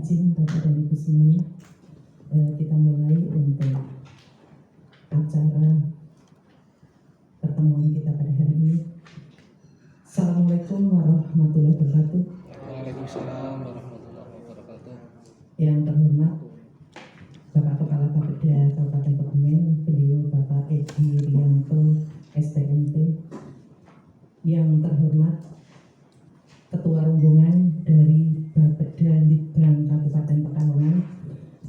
izin Bapak dan Ibu semuanya, kita mulai untuk acara pertemuan kita pada hari ini. Assalamualaikum warahmatullahi wabarakatuh. Waalaikumsalam warahmatullahi wabarakatuh. Yang terhormat Bapak Kepala Bapeda Kabupaten Kebumen, beliau Bapak Edi Rianto, STMP. Yang terhormat Ketua Rombongan dari Bapeda Litbang Kabupaten Pekalongan,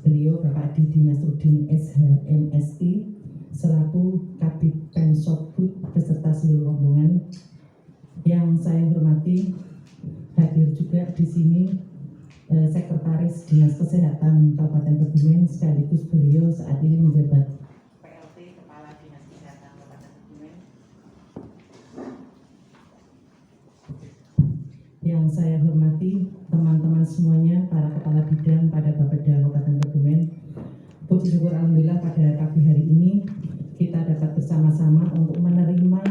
beliau Bapak Didi Nasruddin SHMSI, selaku Kabid Pensotbud beserta seluruh rombongan. Yang saya hormati, hadir juga di sini Sekretaris Dinas Kesehatan Kabupaten Kebumen, sekaligus beliau saat ini menjabat PLT Kepala Dinas Kesehatan Kabupaten Kebumen. Yang saya hormati teman-teman semuanya, para kepala bidang pada Bapeda Kabupaten Kebumen. Puji syukur alhamdulillah pada pagi hari ini kita dapat bersama-sama untuk menerima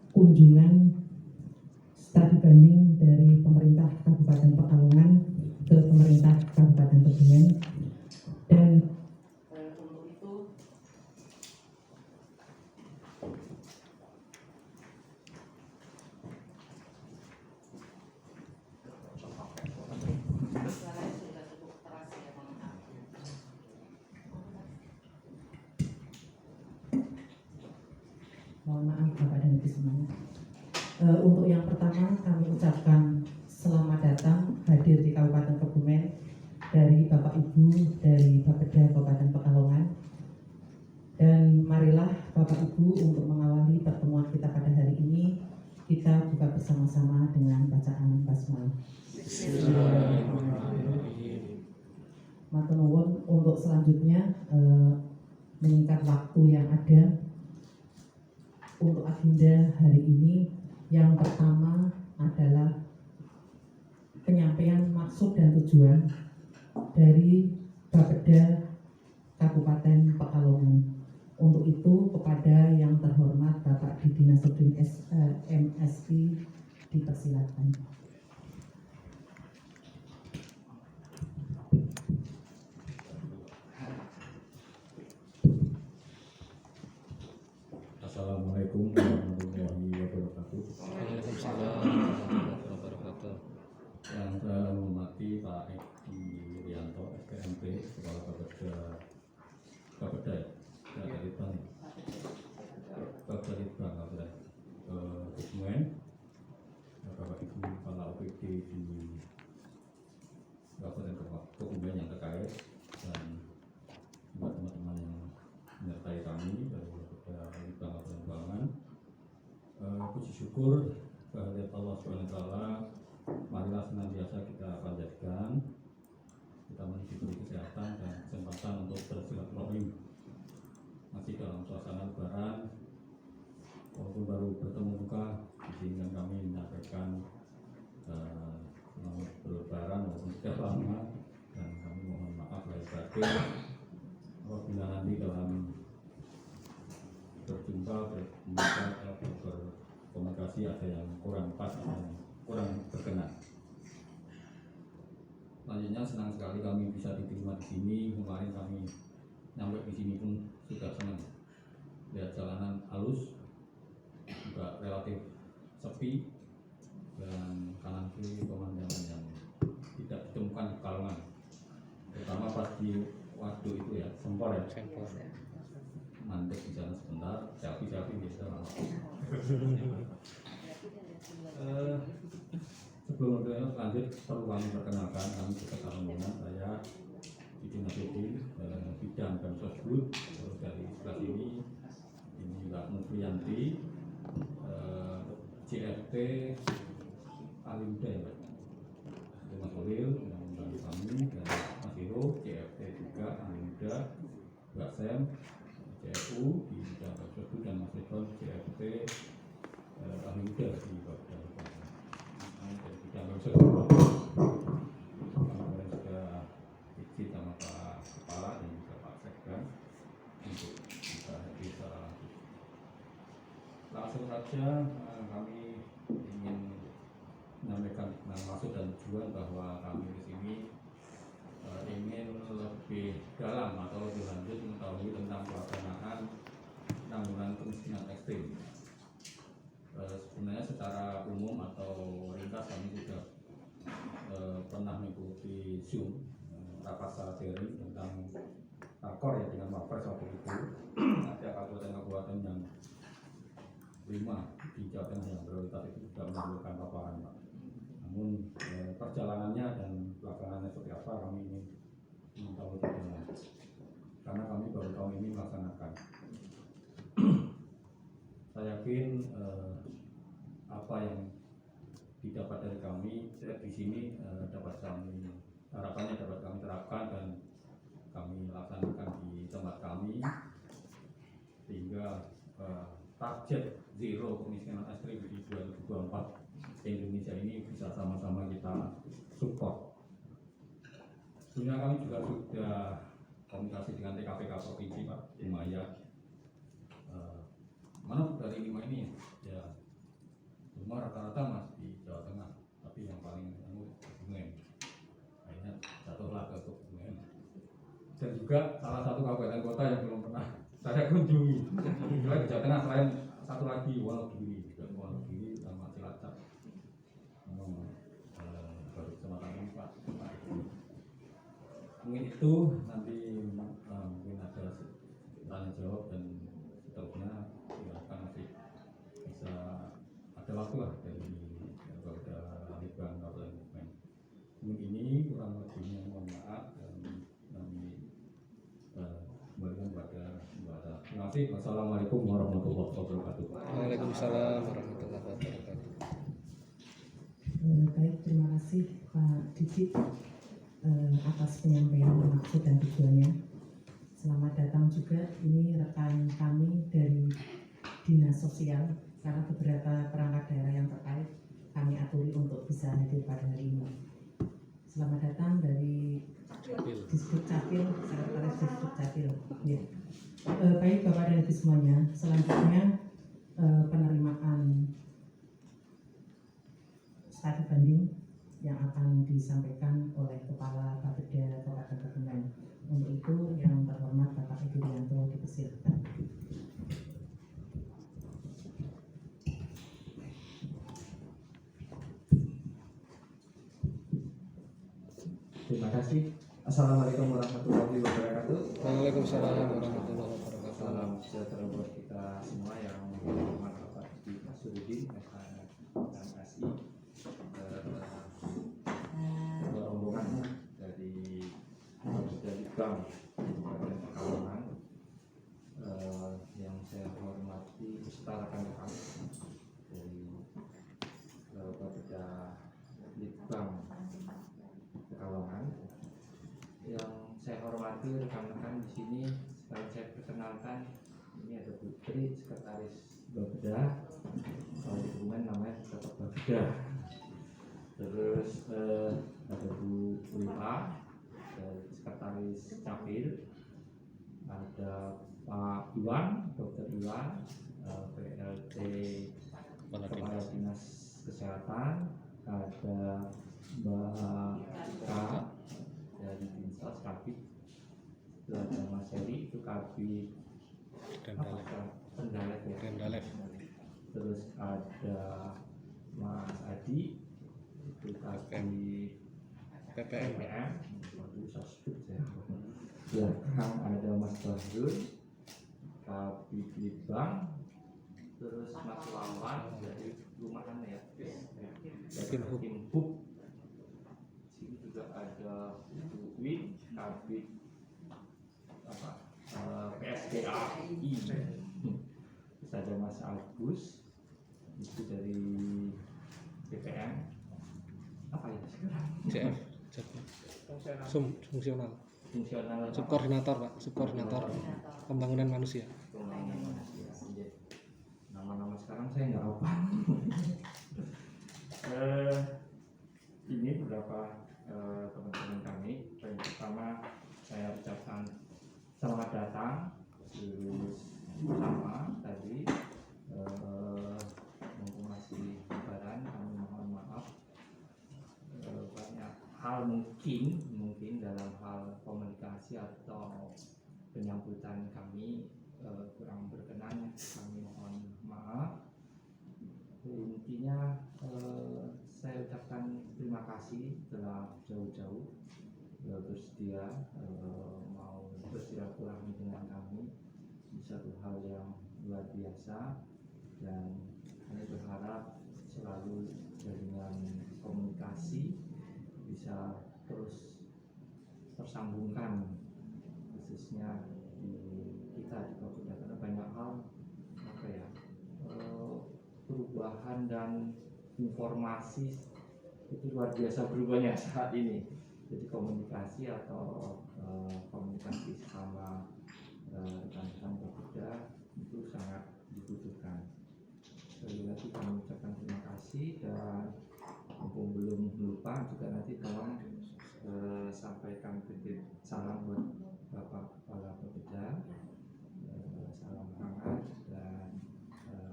kunjungan studi banding dari pemerintah Kabupaten Pekalongan ke pemerintah Kabupaten Kebumen. Dan untuk itu mohon maaf Bapak dan Ibu semuanya. Untuk yang pertama kami ucapkan selamat datang hadir di Kabupaten Kebumen dari Bapak Ibu dari Bapeda Kabupaten Pekalongan. Dan marilah Bapak Ibu untuk mengawali pertemuan kita pada hari ini, kita buka bersama-sama dengan bacaan basmalah. Matur nuwun. Untuk selanjutnya meningkat waktu yang ada untuk agenda hari ini, yang pertama adalah penyampaian maksud dan tujuan dari Bapeda Kabupaten Pekalongan. Untuk itu kepada yang terhormat Bapak Didi Nasruddin MSI dipersilakan. Assalamualaikum warahmatullahi wabarakatuh. Waalaikumsalam warahmatullahi wabarakatuh. Yang saya hormati Pak Edi Rianto, STMP, Kepala Bapeda Litbang Kebumen, Bapak Ibu Kepala OPD di Kabupaten Kebumen yang terkait, dan juga teman-teman yang menyertai kami dari Bapeda Litbang Kabupaten Pekalongan. Puji syukur kehadirat Allah SWT, marilah senantiasa kita panjatkan, kita diberi kesehatan dan kesempatan untuk bersilaturahim masih dalam suasana lebaran, walaupun baru bertemu muka. Izinkan kami menyampaikan selamat berlebaran walaupun tidak lama, dan kami mohon maaf lahir batin apabila nanti dalam berjumpa, berkomunikasi ada yang kurang pas, ada yang kurang berkenan. Selanjutnya senang sekali kami bisa diterima di sini. Kemarin kami nyampe di sini pun sudah senang. Lihat jalanan halus, juga relatif sepi, dan kanan kiri pemandangan yang tidak ditemukan di Pekalongan. Terutama pas di Waduk itu ya, Sempor ya. Mandek di sana sebentar, selfie bisa lah. Sebelum lanjut, perlu kami perkenalkan, kami beserta rombongan. Saya Didi Nasruddin, bidang Pensotbud. Terus dari sebelah ini Mbak Mupriyanti, CFT Alimda ya Pak. Mas Olil yang membantu kami, dan Mas Hiro, CFT juga Alimda, Mbak Sem, CFU di bidang Pensotbud, dan Mas Ridwan, CFT Alimda di Bapeda dari bidang Pensotbud. Kemarin sudah izin sama Pak Kepala dan juga Pak Sekda untuk bisa hadir secara langsung saja. Kami ingin menyampaikan maksud dan tujuan bahwa kami di sini ingin lebih dalam atau lebih lanjut mengetahui tentang pelaksanaan penanggulangan kemiskinan ekstrim. Sebenarnya secara umum atau ringkas kami sudah pernah mengikuti Zoom rapat secara daring tentang rakor ya dengan Wapres waktu itu. Ada kabupaten-kabupaten yang 5 di Jawa Tengah yang prioritas itu sudah melakukan paparan, Pak. Namun perjalanannya dan pelaksanaannya seperti apa kami ingin tahu lebih dalam, karena kami baru tahun ini melaksanakan. Saya yakin apa yang didapat dari kami di sini dapat kami, harapannya dapat kami terapkan dan kami laksanakan di tempat kami, sehingga target zero kemiskinan ekstrim di 2024 Indonesia ini bisa sama-sama kita support. Sebenarnya kami juga sudah komunikasi dengan TKPK Provinsi, Pak, lumayan. Mana dari 5 ini ya rumah rata-rata Mas di Jawa Tengah, tapi yang paling Kebumen, akhirnya jatuhlah ke Kebumen. Dan juga salah satu kabupaten kota yang belum pernah saya kunjungi juga di Jawa Tengah selain satu lagi Wonogiri sama Cilacap. Baru kesempatan ini Pak. Mungkin itu nanti mungkin ada tanya jawab dan seterusnya, silakan nanti bisa ada waktu lah dari Polda Litbang Kabupaten Kebumen. Mungkin ini kurang lebihnya mohon maaf dan kami kembalikan kepada Mbak. Terima kasih. Wassalamualaikum warahmatullahi wabarakatuh. Waalaikumsalam warahmatullahi wabarakatuh. Baik, terima kasih Pak Didit atas penyampaian maksud dan tujuannya. Selamat datang juga, ini rekan kami dari Dinas Sosial, karena beberapa perangkat daerah yang terkait kami aturi untuk bisa hadir pada hari ini. Selamat datang dari Distrik Capil, Sekretaris Distrik Capil. Ya. Baik Bapak dan Ibu semuanya, selanjutnya penerimaan studi banding yang akan disampaikan oleh Kepala Bapeda Kabupaten Kebumen. Untuk itu yang terhormat Bapak Edi Rianto dipersilakan. Terima kasih. Assalamualaikum warahmatullahi wabarakatuh. Waalaikumsalam warahmatullahi wabarakatuh. Salam sejahtera buat kita semua yang menghormat Bapak Edi Nasruddin, MSI, rombongan dari Bank Kabupaten Pekalongan, yang saya hormati beserta rekan-rekan dari Bapeda Litbang Pekalongan, yang saya hormati rekan-rekan di sini. Sekali saya perkenalkan, ini ada Putri, Sekretaris Bapeda. Kalau di Kebumen namanya tetap Bapeda. Terus ada Bu Ulfa, Sekretaris Capil. Ada Pak Iwan, Dr. Iwan, PLT Kepala Dinas Kesehatan. Ada Mbak K dari Dinas Kabit. Ada Mas Heri, itu Kabit Trenggalek ya. Trenggalek. Terus ada Mas Adi, itu Kabit PPM. Waduh, saya sebut ya. Belakang ada Mas Bahrul, Kabit Litbang. Terus Mas Wawan dari rumahan ya. Tim Hub. Sini juga ada Bu Win, Kabit PSDAI. Terus ada Mas Agus, itu dari BPM. Apa ya sekarang? CF. Fungsional. Subkoordinator, Pak. Subkoordinator Pembangunan Manusia. Pembangunan manusia. Nama-nama sekarang saya nggak hafal. Ini beberapa teman-teman kami. Yang pertama saya ucapkan selamat datang seluruh sama tadi. Mumpung masih lebaran, kami mohon maaf banyak hal mungkin dalam hal presentasi atau penyambutan kami kurang berkenan, kami mohon maaf. Intinya saya ucapkan terima kasih telah jauh-jauh bersedia mau bersilaturahmi dengan kami di satu hal yang luar biasa, dan kami berharap selalu jaringan komunikasi bisa terus tersambungkan, khususnya di kita di Bapeda, karena banyak hal apa ya perubahan dan informasi itu luar biasa berubahnya saat ini. Jadi komunikasi atau komunikasi sama rekan-rekan Bapeda itu sangat dibutuhkan. Sekali lagi kami ucapkan terima kasih, dan mumpung belum lupa juga nanti tolong sampaikan titip salam buat Bapak Kepala Bapeda, salam hangat, dan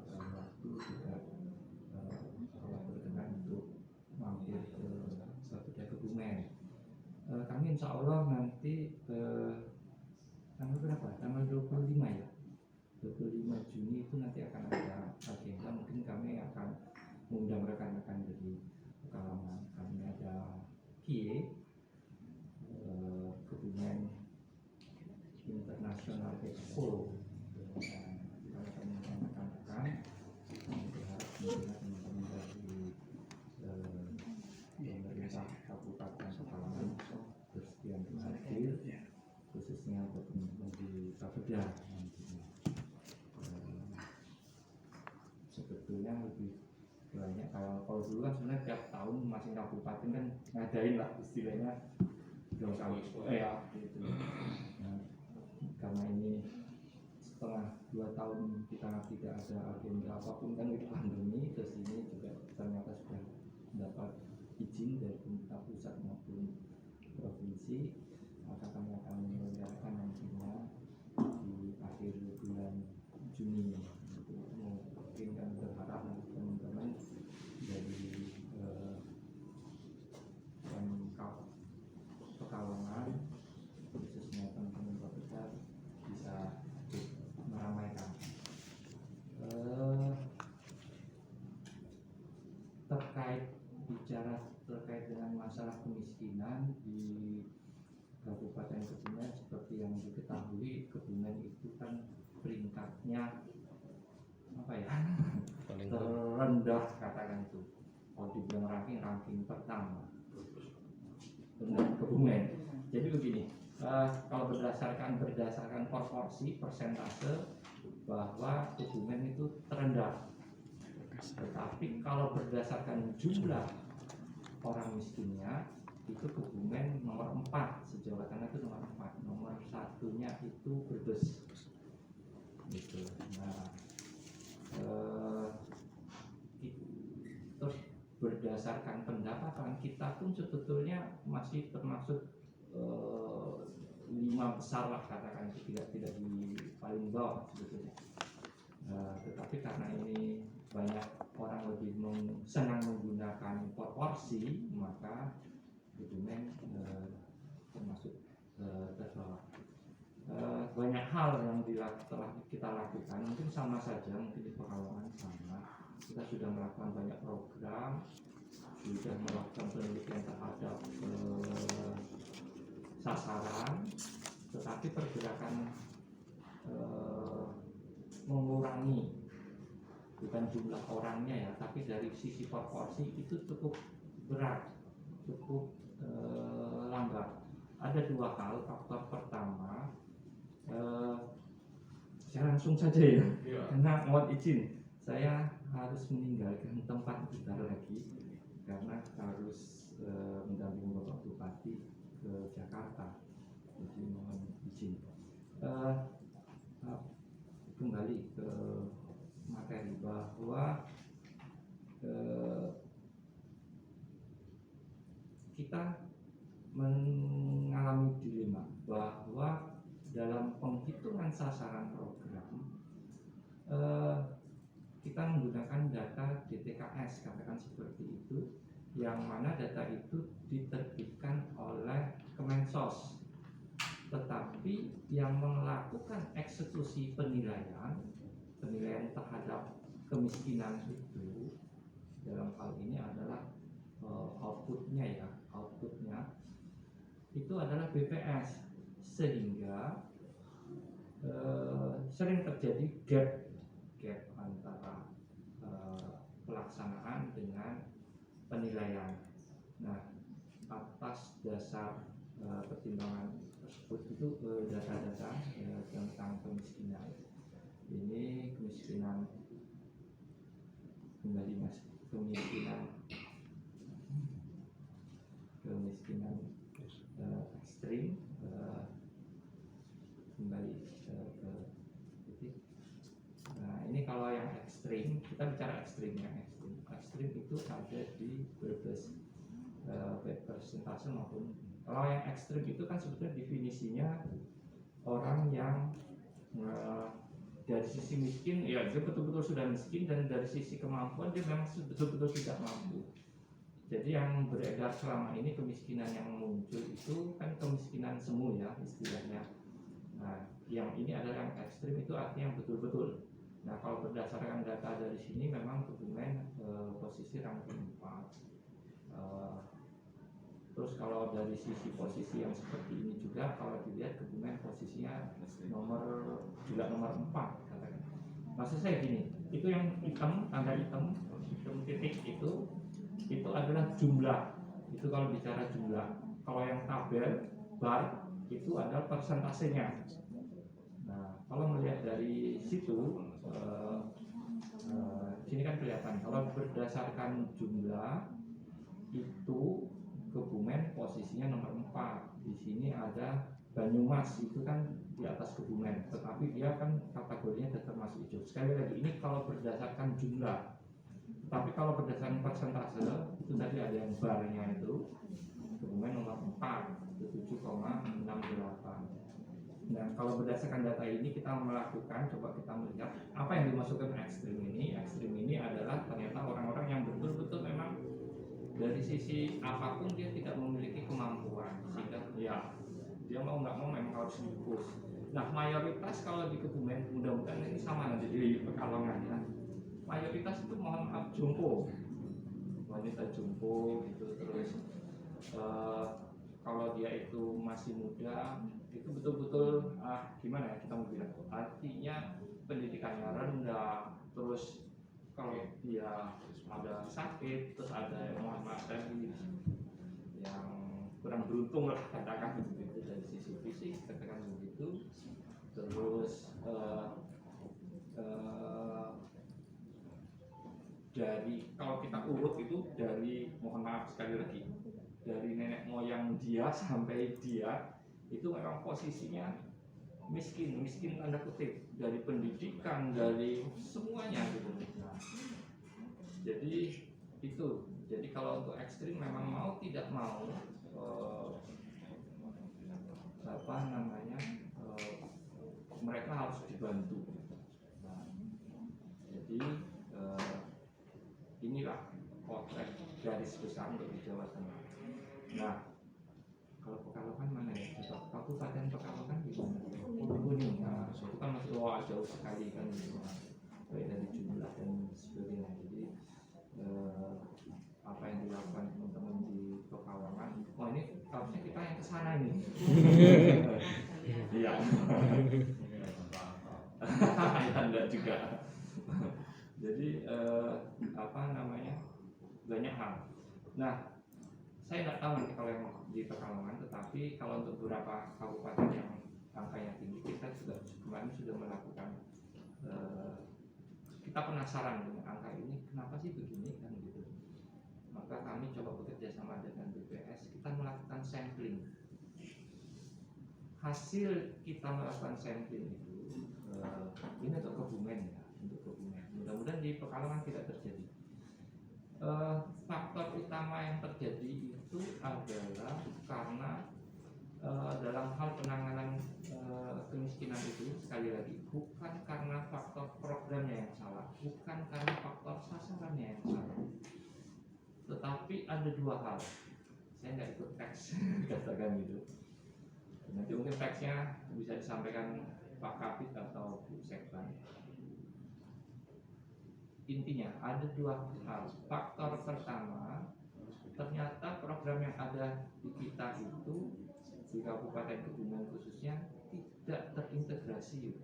waktu juga kalau berkenan untuk mampir ke Bapeda Kebumen. Kami insya Allah nanti tanggal berapa? Tanggal 25 ya. 25 Juni itu nanti akan ada agenda, mungkin kami akan mengundang rekan-rekan dari Pekalongan. Kami ada KIE Kebumen International Expo, dan kita akan mengundang rekan-rekan. Kami berharap teman-teman dari pemerintah Kabupaten Pekalongan bersedia untuk hadir, khususnya untuk teman-teman di Bapeda nantinya. Sebetulnya lebih banyak, kalau dulu kan sebenarnya tiap tahun masing kabupaten kan ngadain lah istilahnya dong gitu. Nah, karena ini setelah 2 tahun kita tidak ada agenda apapun kan itu pandemi, terus ini juga ternyata sudah mendapat izin dari pemerintah pusat maupun provinsi, maka kami akan menyelenggarakan nantinya di akhir bulan Juni. Mungkin kami berharap nanti teman-teman dari Pemkab Pekalongan, khususnya teman-teman Bapeda, bisa meramaikan. Terkait dengan masalah kemiskinan di Kabupaten Kebumen, seperti yang diketahui, Kebumen itu kan peringkatnya apa ya, terendah katakan itu. Kalau dibilang ranking pertama dengan Kebumen. Jadi begini, kalau berdasarkan proporsi persentase bahwa Kebumen itu terendah. Tetapi kalau berdasarkan jumlah orang miskinnya, itu Kebumen nomor 4, se-Jawa Tengah itu nomor 4. Nomor satunya itu Brebes gitu. Nah, terus berdasarkan pendapatan kita pun sebetulnya masih termasuk 5 besar lah katakan, itu tidak di paling bawah sebetulnya. Tetapi karena ini banyak orang lebih senang menggunakan proporsi, maka Kebumen termasuk terbawah. Banyak hal yang telah kita lakukan, mungkin sama saja, mungkin di Pekalongan sama. Kita sudah melakukan banyak program, sudah melakukan penelitian terhadap sasaran, tetapi pergerakan mengurangi, bukan jumlah orangnya ya, tapi dari sisi proporsi itu cukup berat, cukup lambat. Ada 2 hal. Faktor pertama, saya langsung saja ya, karena mohon izin saya harus meninggalkan tempat bentar lagi karena harus mendampingi Bapak Bupati ke Jakarta. Jadi mohon izin. Kembali ke materi, bahwa kita mengalami dilema bahwa dalam penghitungan sasaran program kita menggunakan data DTKS, katakan seperti itu, yang mana data itu diterbitkan oleh Kemensos. tetapi yang melakukan eksekusi penilaian terhadap kemiskinan itu dalam hal ini adalah outputnya itu adalah BPS, sehingga sering terjadi gap antara pelaksanaan dengan penilaian. Nah, atas dasar pertimbangan tersebut itu data-data tentang kemiskinan. Ini kemiskinan ekstrim, kembali ke titik. Nah, ini kalau yang ekstrim, kita bicara ekstrim itu ada di persentase maupun, kalau yang ekstrim itu kan sebetulnya definisinya orang yang dari sisi miskin, ya dia betul-betul sudah miskin, dan dari sisi kemampuan dia memang betul-betul tidak mampu. Jadi yang beredar selama ini kemiskinan yang muncul itu kan kemiskinan semu ya istilahnya. Nah, yang ini adalah yang ekstrim, itu artinya yang betul-betul. Nah, kalau berdasarkan data dari sini memang Kebumen posisi ranking 4. Terus kalau dari sisi posisi yang seperti ini juga, kalau dilihat Kebumen posisinya nomor 4 katakan. Maksud saya gini, itu yang hitam, tanda hitam titik itu adalah jumlah. Itu kalau bicara jumlah. Kalau yang tabel bar itu adalah persentasenya. Nah, kalau melihat dari situ sini kan kelihatan kalau berdasarkan jumlah itu Kebumen posisinya nomor 4. Di sini ada Banyumas, itu kan di atas Kebumen, tetapi dia kan kategorinya termasuk hijau. Sekali lagi, ini kalau berdasarkan jumlah. Tapi kalau berdasarkan persentase, itu tadi ada yang barnya itu Kebumen nomor 4, itu 7,68. Nah, kalau berdasarkan data ini kita melakukan, coba kita melihat apa yang dimasukkan ekstrim ini. Ekstrim ini adalah ternyata orang-orang yang betul-betul memang dari sisi apapun dia tidak memiliki kemampuan, sehingga ya dia mau nggak mau memang harus dipush. Nah, mayoritas kalau di Kebumen, mudah-mudahan ini sama nanti di Pekalongan ya, mayoritas itu mohon maaf jompo, wanita jompo itu. Terus kalau dia itu masih muda, itu betul-betul gimana ya kita mau bilang, artinya pendidikannya rendah. Terus kalau dia ada sakit, terus ada yang mohon maaf tadi yang kurang beruntung lah katakan begitu dari sisi fisik, katakan begitu. Terus dari kalau kita urut itu dari, mohon maaf sekali lagi, dari nenek moyang dia sampai dia itu memang posisinya miskin tanda kutip, dari pendidikan, dari semuanya gitu. Nah, jadi itu, jadi kalau untuk ekstrim memang mau tidak mau mereka harus dibantu. Nah, jadi inilah potret garis besar untuk di Jawa Tengah. Nah, kalau Pekalongan mana ya? Kabupaten Pekalongan gimana? Kuning. Nah, itu kan masih jauh sekali kan, baik dari jumlah dan sebagainya. Jadi apa yang dilakukan teman-teman di Pekalongan, oh ini harusnya kita yang kesana ini. Iya. Enggak juga. Jadi banyak hal. Nah, saya nggak tahu nanti kalau yang di Pekalongan, tetapi kalau untuk beberapa kabupaten yang angkanya tinggi, kita juga kemarin sudah melakukan, kita penasaran dengan angka ini kenapa sih begini kan gitu. Maka kami coba bekerja sama dengan BPS, kita melakukan sampling. Hasil kita melakukan sampling itu ini untuk Kebumen ya, untuk Kebumen. Mudah-mudahan di Pekalongan tidak terjadi. Faktor utama yang terjadi itu adalah karena dalam hal penanganan kemiskinan itu, sekali lagi, bukan karena faktor programnya yang salah, bukan karena faktor sasarannya yang salah, tetapi ada dua hal. Saya nggak ikut teks katakan gitu. Nanti mungkin teksnya bisa disampaikan Pak Kabid atau Bu Sekban. Intinya ada dua hal. Faktor pertama, ternyata program yang ada di kita itu di Kabupaten Kebumen khususnya tidak terintegrasi.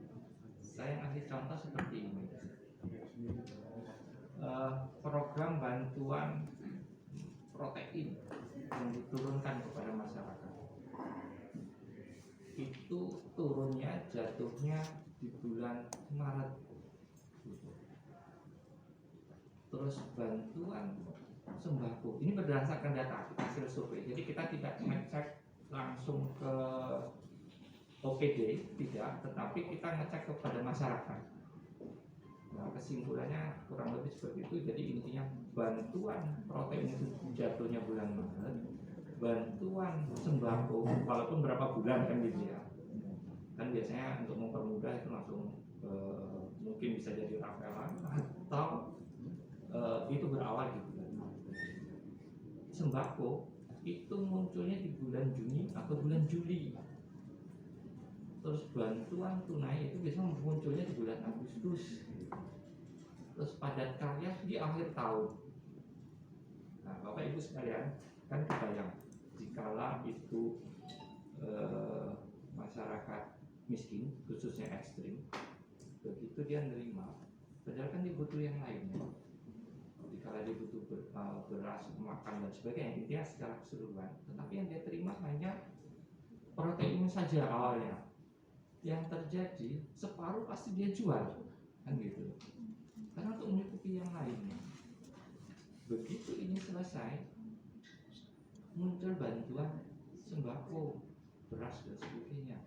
Saya kasih contoh seperti ini. Program bantuan protein yang diturunkan kepada masyarakat itu turunnya jatuhnya di bulan Maret. Terus bantuan sembako ini berdasarkan data hasil survei, jadi kita tidak ngecek langsung ke OPD, tidak, tetapi kita ngecek kepada masyarakat. Nah, kesimpulannya kurang lebih seperti itu. Jadi intinya bantuan protein itu jatuhnya bulan Maret, bantuan sembako walaupun berapa bulan kan gitu ya, kan biasanya untuk mempermudah itu langsung mungkin bisa jadi rapelan atau itu berawal gitu kan. Sembako itu munculnya di bulan Juni atau bulan Juli. Terus bantuan tunai itu biasanya munculnya di bulan Agustus. Terus padat karya di akhir tahun. Nah, Bapak Ibu sekalian, kan kebayang jikala itu masyarakat miskin khususnya ekstrim, begitu dia nerima, padahal kan dia butuh yang lainnya. Jikala dia butuh beras, makan dan sebagainya, intinya secara keseluruhan, tetapi yang dia terima hanya protein saja awalnya. Yang terjadi separuh pasti dia jual, kan gitu. Karena untuk mencukupi yang lainnya. Begitu ini selesai, muncul bantuan sembako, beras dan sebagainya,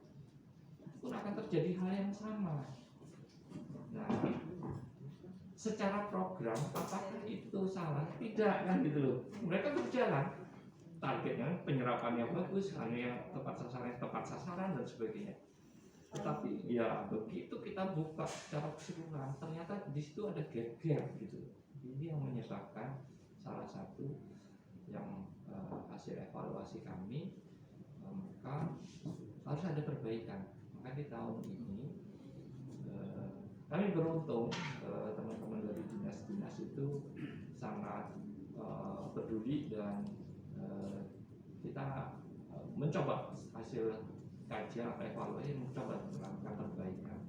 pun akan terjadi hal yang sama. Nah, secara program apakah itu salah? Tidak, kan gitu loh. Mereka berjalan, targetnya penyerapannya bagus, hanya tepat sasaran dan sebagainya. Tetapi ya begitu kita buka secara keseluruhan, ternyata di situ ada gap-gap gitu. Ini yang menyebabkan salah satu yang hasil evaluasi kami, maka harus ada perbaikan. Maka di tahun ini kami beruntung teman-teman dari dinas-dinas itu sangat peduli dan kita mencoba hasil kajian atau evaluasi, mencoba melakukan perbaikan.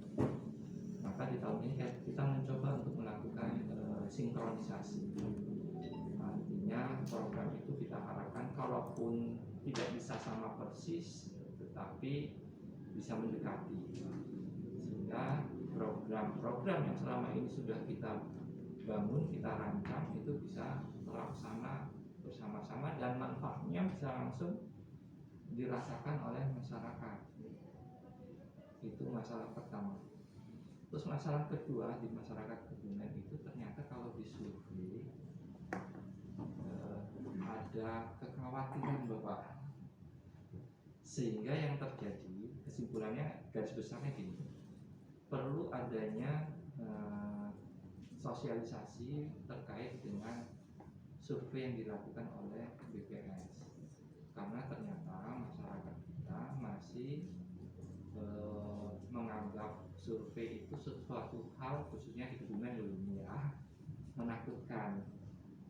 Maka di tahun ini kita mencoba untuk melakukan sinkronisasi. Artinya program itu kita harapkan kalaupun tidak bisa sama persis, tetapi bisa mendekati, sehingga program-program yang selama ini sudah kita bangun, kita rancang itu bisa terlaksana bersama-sama dan manfaatnya bisa langsung dirasakan oleh masyarakat. Itu masalah pertama. Terus masalah kedua di masyarakat Kebumen itu ternyata kalau disurvei ada kekhawatiran Bapak, sehingga yang terjadi kesimpulannya garis besarnya gini, perlu adanya sosialisasi terkait dengan survei yang dilakukan oleh BPS, karena ternyata masyarakat kita masih menganggap survei itu sesuatu hal, khususnya di Kebumen dulu ya, menakutkan,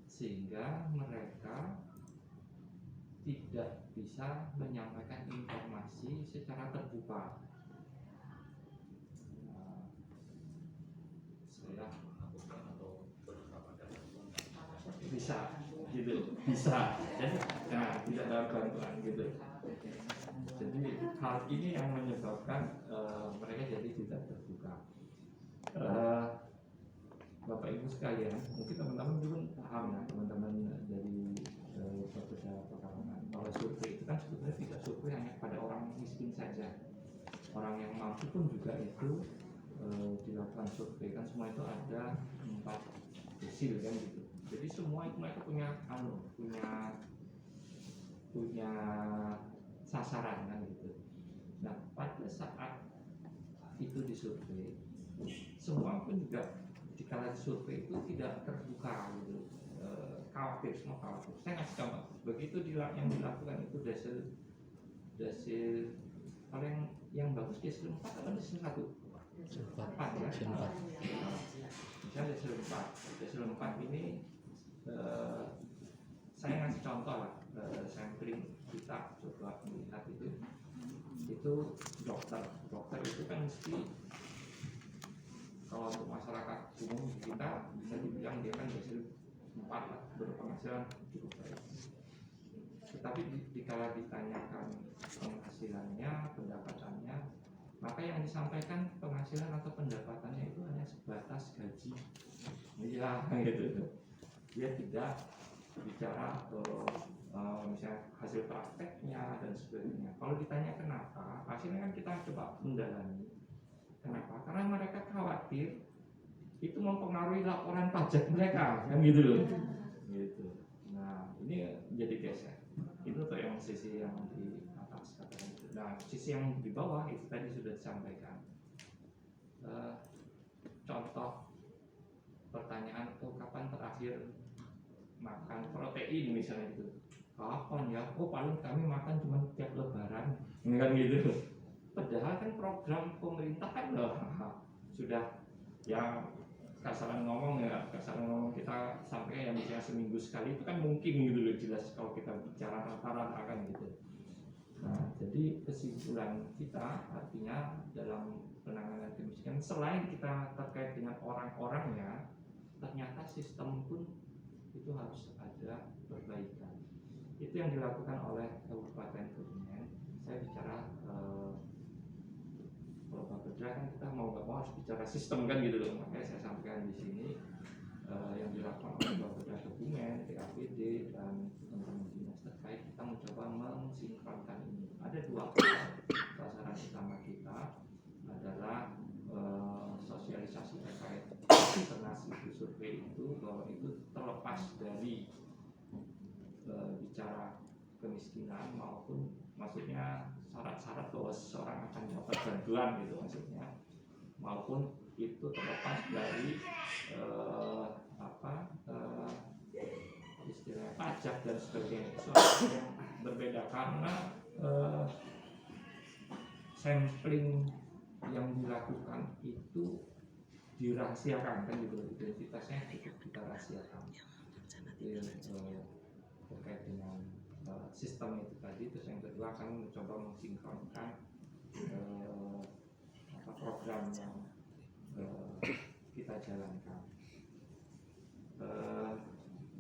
sehingga mereka tidak bisa menyampaikan informasi secara terbuka. Bisa gitu, bisa, jadi tidak ada bantuan gitu. Jadi hal ini yang menyebabkan mereka jadi tidak terbuka. Bapak Ibu sekalian, mungkin teman-teman juga paham ya, teman-teman dari beberapa pekalangan, bahwa survei itu kan sebetulnya tidak survei hanya pada orang miskin saja, orang yang mampu pun juga itu dilakukan survei, kan semua itu ada 4 desil kan gitu. Jadi semua itu mereka punya sasaran kan gitu. Nah, pada saat itu disurvei, semua pun juga dikala survei itu tidak terbuka gitu. Khawatir, semua khawatir. Saya ngasih contoh, begitu yang dilakukan itu desil Kalau yang bagus desil 4 atau desil 1? 4 ya. Misalnya desil 4. Desil 4 ini saya ngasih contoh lah, sampling kita coba melihat itu dokter itu kan mesti, kalau untuk masyarakat umum kita bisa dibilang dia kan desil 4 lah, berpenghasilan cukup baik. Tetapi dikala ditanyakan penghasilannya, pendapatannya, maka yang disampaikan penghasilan atau pendapatannya itu hanya sebatas gaji. Iya, gitu. Dia tidak bicara misalnya hasil prakteknya dan sebagainya. Kalau ditanya kenapa, hasilnya kan kita coba mendalami. Kenapa? Karena mereka khawatir itu mempengaruhi laporan pajak mereka, kan gitu loh. Gitu. Nah, ini jadi geser. Itu tuh yang sisi yang di atas katanya itu. Nah, sisi yang di bawah itu tadi sudah disampaikan. Contoh pertanyaan, kapan terakhir makan protein misalnya gitu. Kapan ya? Paling kami makan cuma tiap lebaran, kan gitu. Padahal kan program pemerintah kan sudah ya kasaran ngomong kita sampai yang misalnya seminggu sekali itu kan mungkin gitu loh, jelas kalau kita bicara rata-rata kan gitu. Nah, jadi kesimpulan kita artinya dalam penanganan kemiskinan selain kita terkait dengan orang-orangnya, ternyata sistem pun itu harus ada perbaikan. Itu yang dilakukan oleh Kabupaten Kebumen. Saya bicara kalau Bapeda kan kita mau nggak mau harus bicara sistem kan gitu loh. Makanya saya sampaikan di sini yang dilakukan oleh Bapeda Kebumen, TKPD dan teman-teman dinas terkait, kita mencoba mensinkronkan ini. Ada dua sasaran utama kita adalah sosialisasi terkait internasi survei itu, bahwa itu terlepas dari bicara kemiskinan maupun maksudnya syarat-syarat bahwa seseorang akan dapat bantuan gitu maksudnya, maupun itu terlepas dari istilahnya pajak dan sebagainya. Soalnya yang berbeda karena sampling yang dilakukan itu dirahasiakan kan gitu, identitasnya cukup kita rahasiakan. Terkait dengan sistem itu tadi. Terus yang kedua kami mencoba mensinkronkan program yang kita jalankan.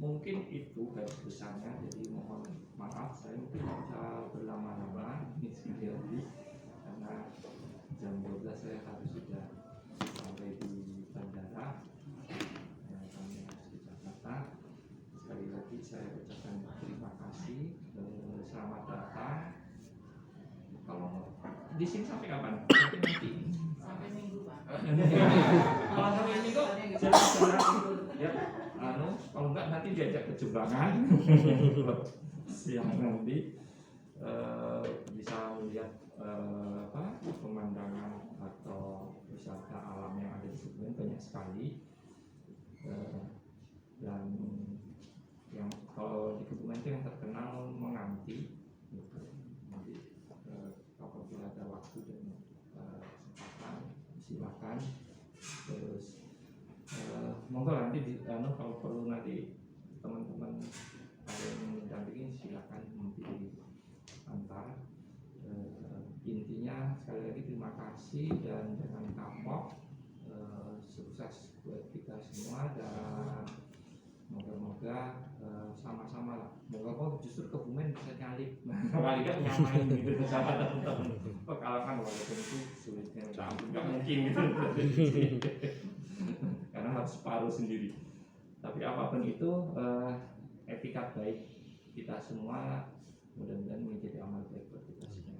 Mungkin itu garis besarnya, jadi mohon maaf saya mungkin bisa berlama-lama ini sekali lagi karena jam 12 saya harus sudah sampai di bandara yang kami harus di Jakarta. Sekali lagi saya ucapkan terima kasih, selamat datang. Kalau di sini sampai kapan? Sampai nanti. Sampai minggu, Pak. Kalau sampai minggu jalan-jalan ya. Kalau enggak nanti diajak ke Jembangan siang nanti bisa melihat pemandangan atau wisata alam yang ada di Kebumen banyak sekali, dan yang kalau di Kebumen itu yang terkenal menganti gitu. Nanti apabila ada waktu dan kesempatan silakan. Terus monggo nanti kalau perlu nanti teman-teman ada yang mendampingi silakan nanti antar. Intinya sekali lagi terima kasih dan jangan kapok, sukses buat kita semua dan moga-moga sama-sama lah. Moga-moga justru Kebumen bisa nyalip, paling nggak nyamain gitu sama teman-teman. Pekalongan walaupun itu sulitnya nggak mungkin gitu. Karena harus separuh sendiri. Tapi apapun itu etikat baik kita semua mudah-mudahan menjadi amal baik buat kita semua.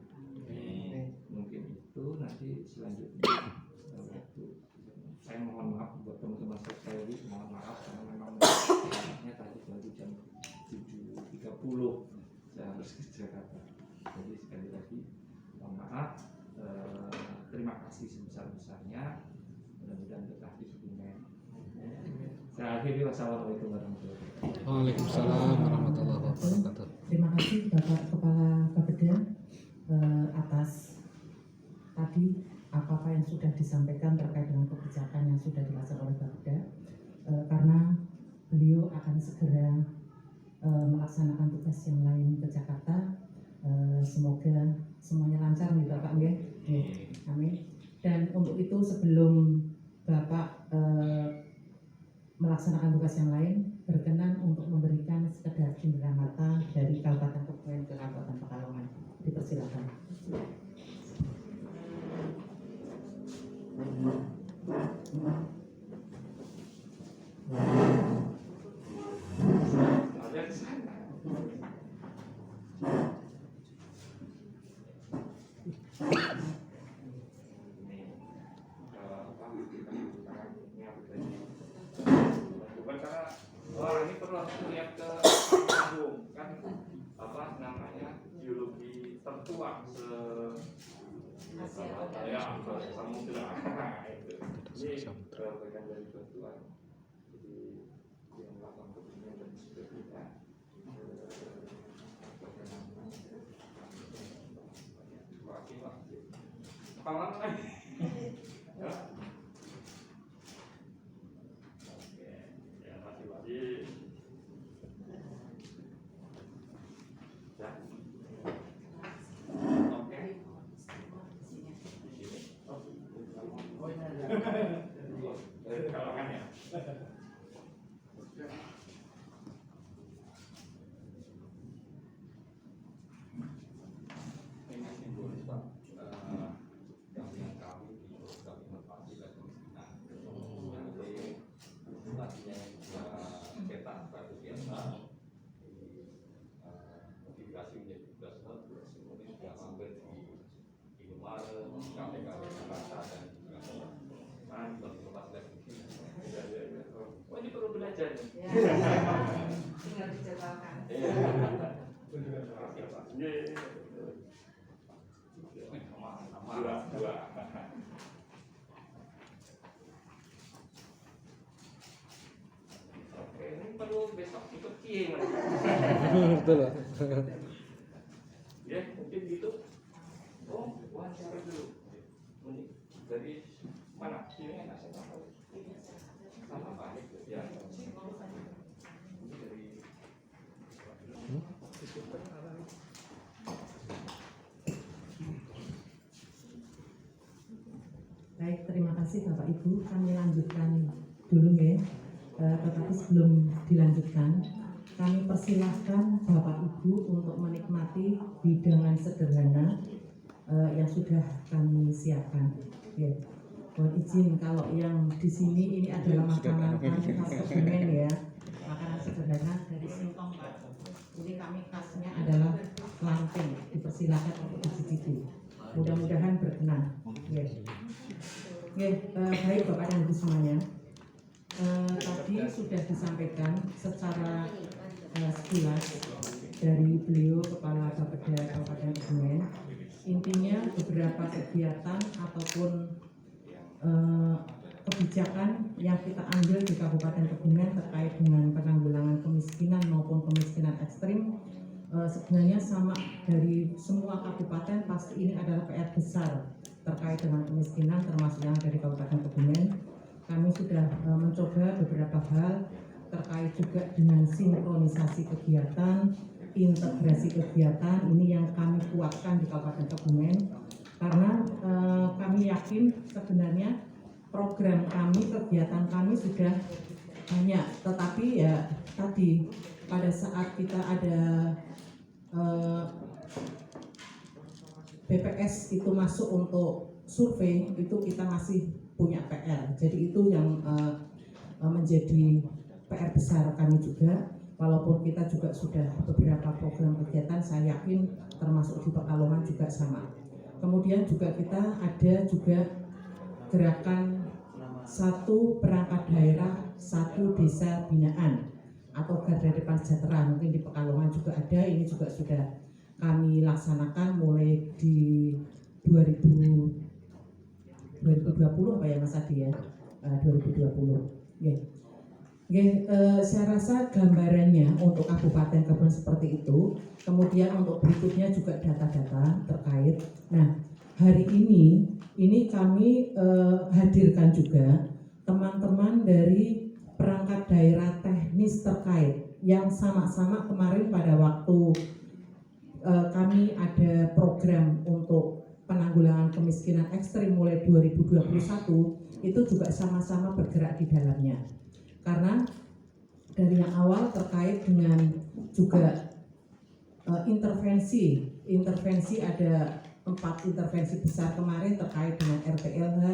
Mungkin itu nanti selanjutnya saya mohon maaf buat teman-teman sekali lagi, mohon maaf karena memang saatnya tadi baru jam 7.30 saya harus ke Jakarta. Jadi sekali lagi mohon maaf, terima kasih sebesar-besarnya, mudah-mudahan betah di Kebumen. Saya akhiri, wassalamualaikum warahmatullahi wabarakatuh. Waalaikumsalam warahmatullahi wabarakatuh. Terima kasih Bapak Kepala Bapeda atas tadi apa-apa yang sudah disampaikan terkait dengan kebijakan yang sudah dilaksanakan oleh Bapeda, karena beliau akan segera melaksanakan tugas yang lain ke Jakarta. Semoga semuanya lancar nih Bapak ya. Amin. Dan untuk itu sebelum Bapak melaksanakan tugas yang lain, berkenan untuk memberikan sekedar cindera mata dari Kabupaten Kebumen ke Kabupaten Pekalongan. Dipersilakan. Ini perlu harus lihat ke tabung kan apa namanya geologi tertua ya samudra itu ini bagian dari tertua jadi yang melakukan kebumian dan sebagainya kawan lagi ini perlu belajar nih. Tinggal dijadwalkan. Dua. Oke, ini perlu besok ikut Kie mas. Betul lah. Ya, mungkin gitu. Oh, wawancara dulu. Ini dari mana? Sini enak saya tahu. Sama Pak. Ya. Ini dari Baik, terima kasih Bapak Ibu. Kami lanjutkan dulu ya. Tetapi sebelum dilanjutkan, kami persilahkan Bapak Ibu untuk menikmati hidangan sederhana yang sudah kami siapkan. Ya. Mohon izin kalau yang di sini ini adalah makanan kami khas Kebumen ya. Makanan sederhana dari Singkong Pak. Ini kami khasnya adalah lamping. Dipersilakan untuk dicicipi. Mudah-mudahan berkenan. Ya. Baik Bapak dan Ibu semuanya. Tadi sudah disampaikan secara sekilas dari beliau Kepala Bapeda Kabupaten Kebumen. Intinya beberapa kegiatan ataupun kebijakan yang kita ambil di Kabupaten Kebumen terkait dengan penanggulangan kemiskinan maupun kemiskinan ekstrim sebenarnya sama dari semua kabupaten. Pasti ini adalah PR besar terkait dengan kemiskinan termasuk yang dari Kabupaten Kebumen. Kami sudah mencoba beberapa hal terkait juga dengan sinkronisasi kegiatan, integrasi kegiatan. Ini yang kami kuatkan di Kabupaten Kebumen karena kami yakin sebenarnya program kami, kegiatan kami sudah banyak, tetapi ya tadi pada saat kita ada BPS itu masuk untuk survei, itu kita masih punya PR. Jadi itu yang menjadi PR besar kami juga. Walaupun kita juga sudah beberapa program kegiatan, saya yakin termasuk di Pekalongan juga sama. Kemudian juga kita ada juga gerakan satu perangkat daerah, satu desa binaan atau garda depan sejahtera. Mungkin di Pekalongan juga ada, ini juga sudah kami laksanakan mulai di 2020 apa ya Mas Adi ya, 2020. Saya rasa gambarannya untuk Kabupaten Kebumen seperti itu. Kemudian untuk berikutnya juga data-data terkait. Nah, hari ini kami hadirkan juga teman-teman dari perangkat daerah teknis terkait yang sama-sama kemarin pada waktu kami ada program untuk penanggulangan kemiskinan ekstrim mulai 2021 itu juga sama-sama bergerak di dalamnya. Karena dari yang awal terkait dengan juga intervensi ada 4 intervensi besar kemarin terkait dengan RPLH,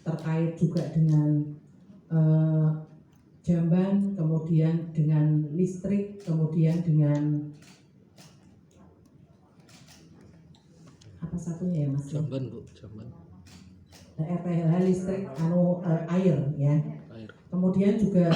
terkait juga dengan jamban, kemudian dengan listrik, kemudian dengan apa satunya ya Mas? Jamban Bu, jamban. RPLH listrik, air ya. Air. Kemudian juga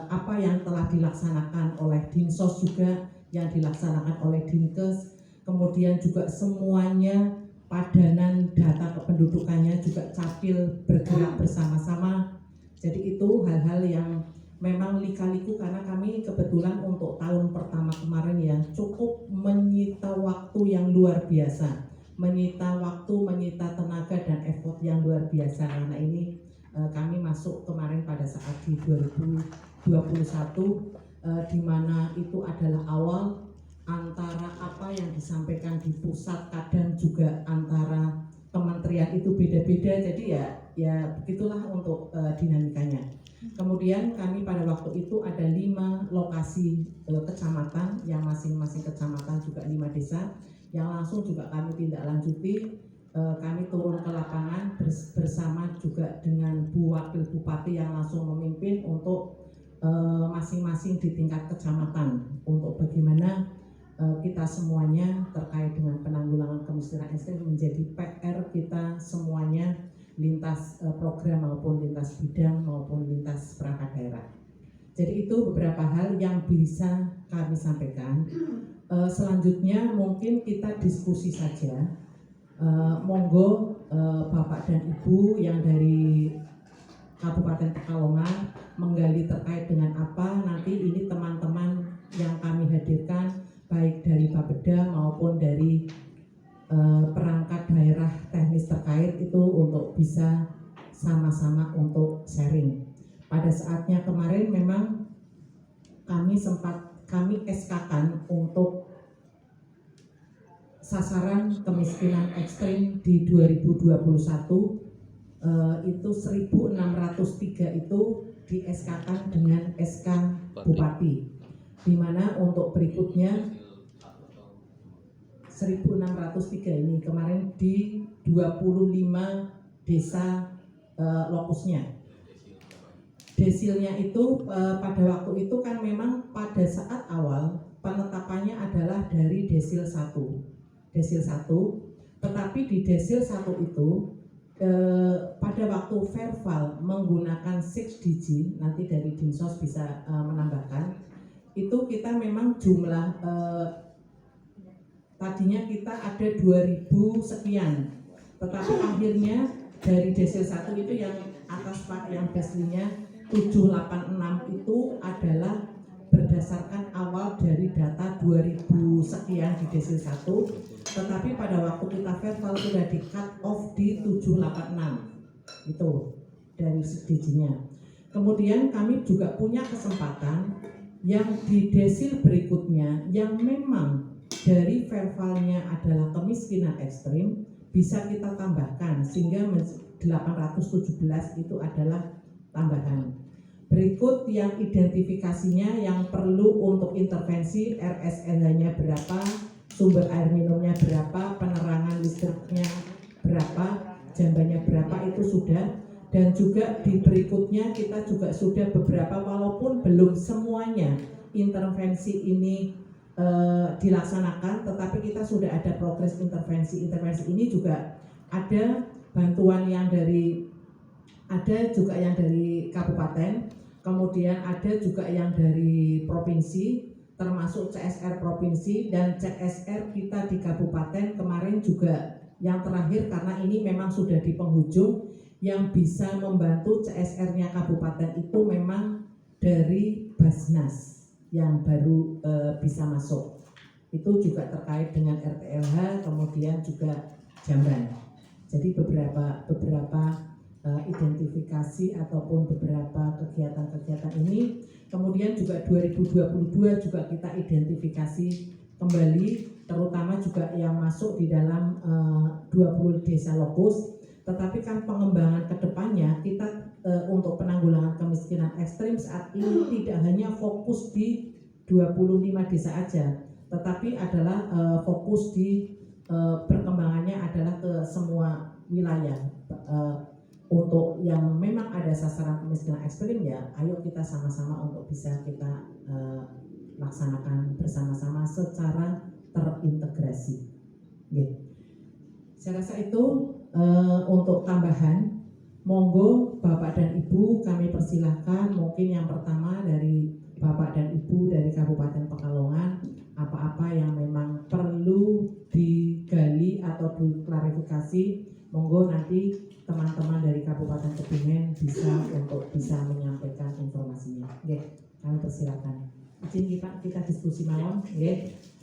apa yang telah dilaksanakan oleh Dinsos juga, yang dilaksanakan oleh Dinkes, kemudian juga semuanya padanan data kependudukannya juga Capil bergerak bersama-sama. Jadi itu hal-hal yang memang lika-liku karena kami kebetulan untuk tahun pertama kemarin ya cukup menyita waktu yang luar biasa, menyita waktu, menyita tenaga dan effort yang luar biasa karena ini kami masuk kemarin pada saat di 2021 di mana itu adalah awal antara apa yang disampaikan di pusat kadang juga antara kementerian itu beda-beda, jadi ya begitulah untuk dinamikanya. Kemudian kami pada waktu itu ada 5 lokasi kecamatan yang masing-masing kecamatan juga 5 desa yang langsung juga kami tindak lanjuti. Kami turun ke lapangan bersama juga dengan Bu Wakil Bupati yang langsung memimpin untuk masing-masing di tingkat kecamatan untuk bagaimana kita semuanya terkait dengan penanggulangan kemiskinan ekstrim menjadi PR kita semuanya lintas program maupun lintas bidang maupun lintas perangkat daerah. Jadi itu beberapa hal yang bisa kami sampaikan. Selanjutnya mungkin kita diskusi saja. Monggo Bapak dan Ibu yang dari Kabupaten Pekalongan menggali terkait dengan apa nanti ini teman-teman yang kami hadirkan baik dari Bapeda maupun dari perangkat daerah teknis terkait itu untuk bisa sama-sama untuk sharing. Pada saatnya kemarin memang kami SK-kan untuk sasaran kemiskinan ekstrim di 2021 itu 1603 itu di SK-kan dengan SK Bupati, di mana untuk berikutnya 1603 ini kemarin di 25 desa lokusnya. Desilnya itu pada waktu itu kan memang pada saat awal penetapannya adalah dari desil 1, tetapi di desil 1 itu pada waktu verbal menggunakan 6 digit, nanti dari Dinsos bisa menambahkan, itu kita memang jumlah tadinya kita ada 2000 sekian, tetapi akhirnya dari desil 1 itu yang atas Pak yang desilnya 786 itu adalah berdasarkan awal dari data 2000 sekian di desil 1, tetapi pada waktu kita verbal sudah di cut off di 786 itu dari segijinya. Kemudian kami juga punya kesempatan yang di desil berikutnya yang memang dari verbalnya adalah kemiskinan ekstrim bisa kita tambahkan sehingga 817 itu adalah tambahan. Berikut yang identifikasinya yang perlu untuk intervensi, RSLH-nya berapa, sumber air minumnya berapa, penerangan listriknya berapa, jambannya berapa itu sudah. Dan juga di berikutnya kita juga sudah beberapa walaupun belum semuanya intervensi ini dilaksanakan, tetapi kita sudah ada progres intervensi ini juga ada bantuan yang ada juga yang dari kabupaten, kemudian ada juga yang dari provinsi, termasuk CSR provinsi dan CSR kita di kabupaten kemarin juga yang terakhir karena ini memang sudah di penghujung yang bisa membantu CSR-nya kabupaten itu memang dari Basnas yang baru bisa masuk. Itu juga terkait dengan RTLH, kemudian juga jamban. Jadi beberapa identifikasi ataupun beberapa kegiatan-kegiatan ini, kemudian juga 2022 juga kita identifikasi kembali, terutama juga yang masuk di dalam 20 desa lokus. Tetapi kan pengembangan kedepannya kita untuk penanggulangan kemiskinan ekstrim saat ini tidak hanya fokus di 25 desa aja, tetapi adalah fokus di perkembangannya adalah ke semua wilayah. Untuk yang memang ada sasaran kemiskinan ekstrim ya, ayo kita sama-sama untuk bisa kita laksanakan bersama-sama secara terintegrasi. Gitu. Saya rasa itu untuk tambahan, monggo Bapak dan Ibu kami persilahkan. Mungkin yang pertama dari Bapak dan Ibu dari Kabupaten Pekalongan, apa-apa yang memang perlu digali atau diklarifikasi, monggo nanti teman-teman dari Kabupaten Kebumen bisa menyampaikan informasinya. Oke, kami persilakan. Izin kita diskusi malam, oke.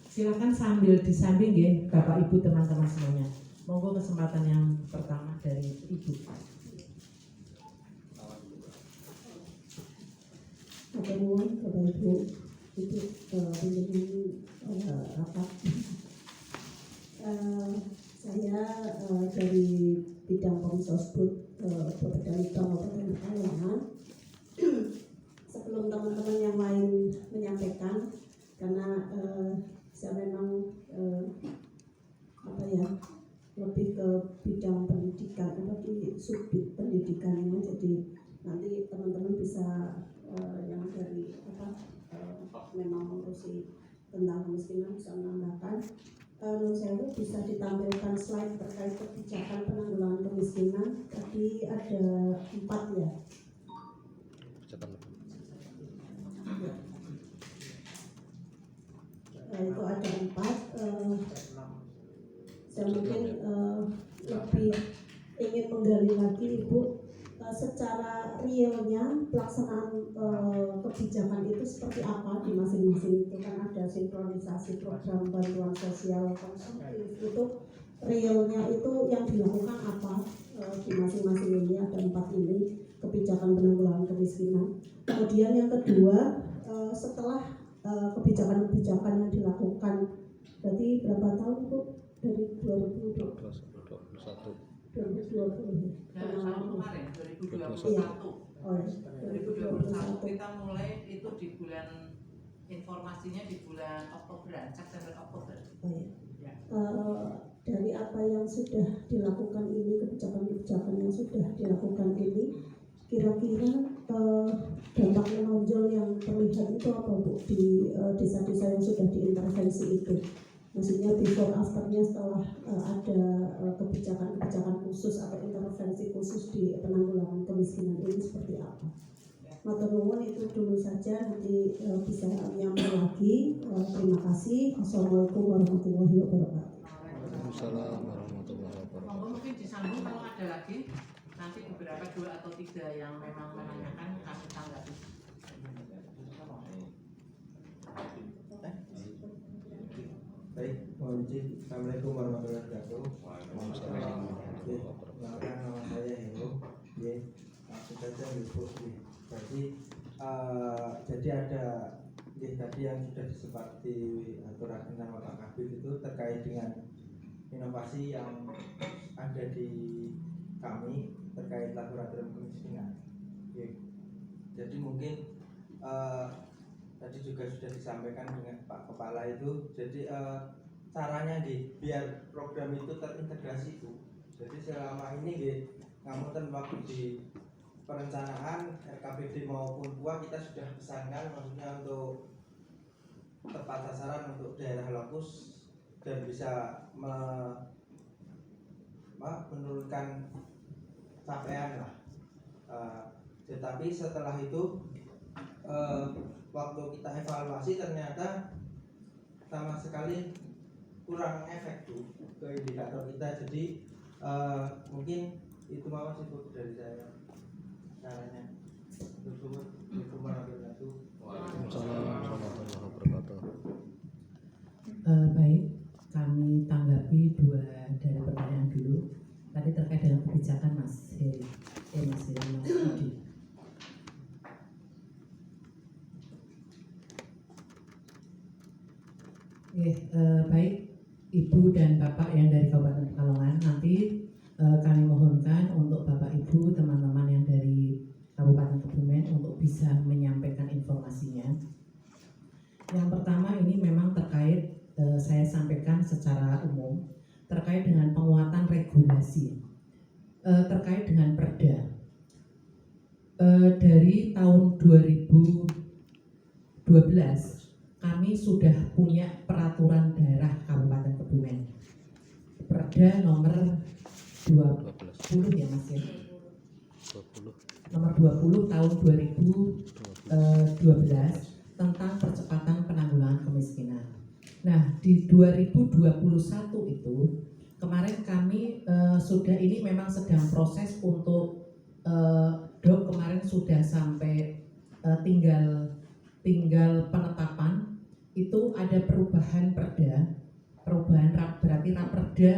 Silakan sambil disambing ya, Bapak Ibu teman-teman semuanya. Monggo kesempatan yang pertama dari Ibu. Pertemuan Bapak Ibu itu pimpinan rapat. Saya dari bidang Komsosbud Bapedali Kabupaten Pekalongan. Sebelum teman-teman yang lain menyampaikan, karena saya memang lebih ke bidang pendidikan, di subbid pendidikannya, jadi nanti teman-teman bisa yang dari memang mengurusi tentang kemiskinan bisa menambahkan. Menurut saya bisa ditampilkan slide terkait kebijakan penanggulangan kemiskinan. Tadi ada 4 ya. Itu ada 4. Saya mungkin lebih ingin menggali lagi Ibu secara realnya pelaksanaan kebijakan itu seperti apa di masing-masing. Itu kan ada sinkronisasi program bantuan sosial konsumtif, itu realnya itu yang dilakukan apa di masing-masing ini. Ada 4 ini kebijakan penanggulangan kemiskinan. Kemudian yang kedua, setelah kebijakan-kebijakan yang dilakukan, berarti berapa tahun Bu? Dari 2021 kemarin 2021. Oh, ya. 2021 kita mulai itu di bulan, informasinya di bulan Oktober, September Oktober. Oh, ya. Ya. Dari apa yang sudah dilakukan ini, kebijakan-kebijakan yang sudah dilakukan ini, kira-kira dampak menonjol yang terlihat itu apa Bu di desa-desa yang sudah diintervensi itu? Maksudnya before afternya setelah ada kebijakan-kebijakan khusus atau intervensi khusus di penanggulangan kemiskinan ini seperti apa? Matur nuwun, itu dulu saja, nanti bisa nyambung lagi. Terima kasih. Assalamualaikum warahmatullahi wabarakatuh. Waalaikumsalam warahmatullahi wabarakatuh. Monggo mungkin disambung kalau ada lagi, nanti beberapa 2 atau 3 yang memang menanyakan kami tanggapi. Baik, mohon izin. Assalamualaikum warahmatullahi wabarakatuh. Waalaikumsalam warahmatullahi wabarakatuh. Perkenalkan, nama saya Hero. Langsung saja Ibu. Jadi ada tadi yang sudah disepakati aturakan sama Pak Kabir itu terkait dengan inovasi yang ada di kami terkait laboratorium kemiskinan. Jadi mungkin tadi juga sudah disampaikan dengan Pak Kepala itu. Jadi caranya biar program itu terintegrasi itu. Jadi selama ini ngapunten waktu di perencanaan RKPD maupun PUA kita sudah pesankan, maksudnya untuk tepat sasaran untuk daerah lokus dan bisa menurunkan capaian lah. Tetapi setelah itu waktu kita evaluasi ternyata sama sekali kurang efektif ke indikator kita. Jadi mungkin itu mau sih dari saya caranya. Waalaikumsalam warahmatullahi wabarakatuh. Baik, kami tanggapi 2 dari pertanyaan dulu. Tadi Baik Ibu dan Bapak yang dari Kabupaten Pekalongan, nanti kami mohonkan untuk Bapak Ibu, teman-teman yang dari Kabupaten Kebumen untuk bisa menyampaikan informasinya. Yang pertama ini memang terkait, saya sampaikan secara umum, terkait dengan penguatan regulasi, terkait dengan Perda. Dari tahun 2012 kami sudah punya peraturan daerah Kabupaten Kebumen, Perda nomor 20 ya Mas ya, 20 nomor 20 tahun 2012 tentang percepatan penanggulangan kemiskinan. Nah di 2021 itu kemarin kami sudah, ini memang sedang proses untuk Dok, kemarin sudah sampai tinggal penetapan. Itu ada perubahan perda, berarti raperda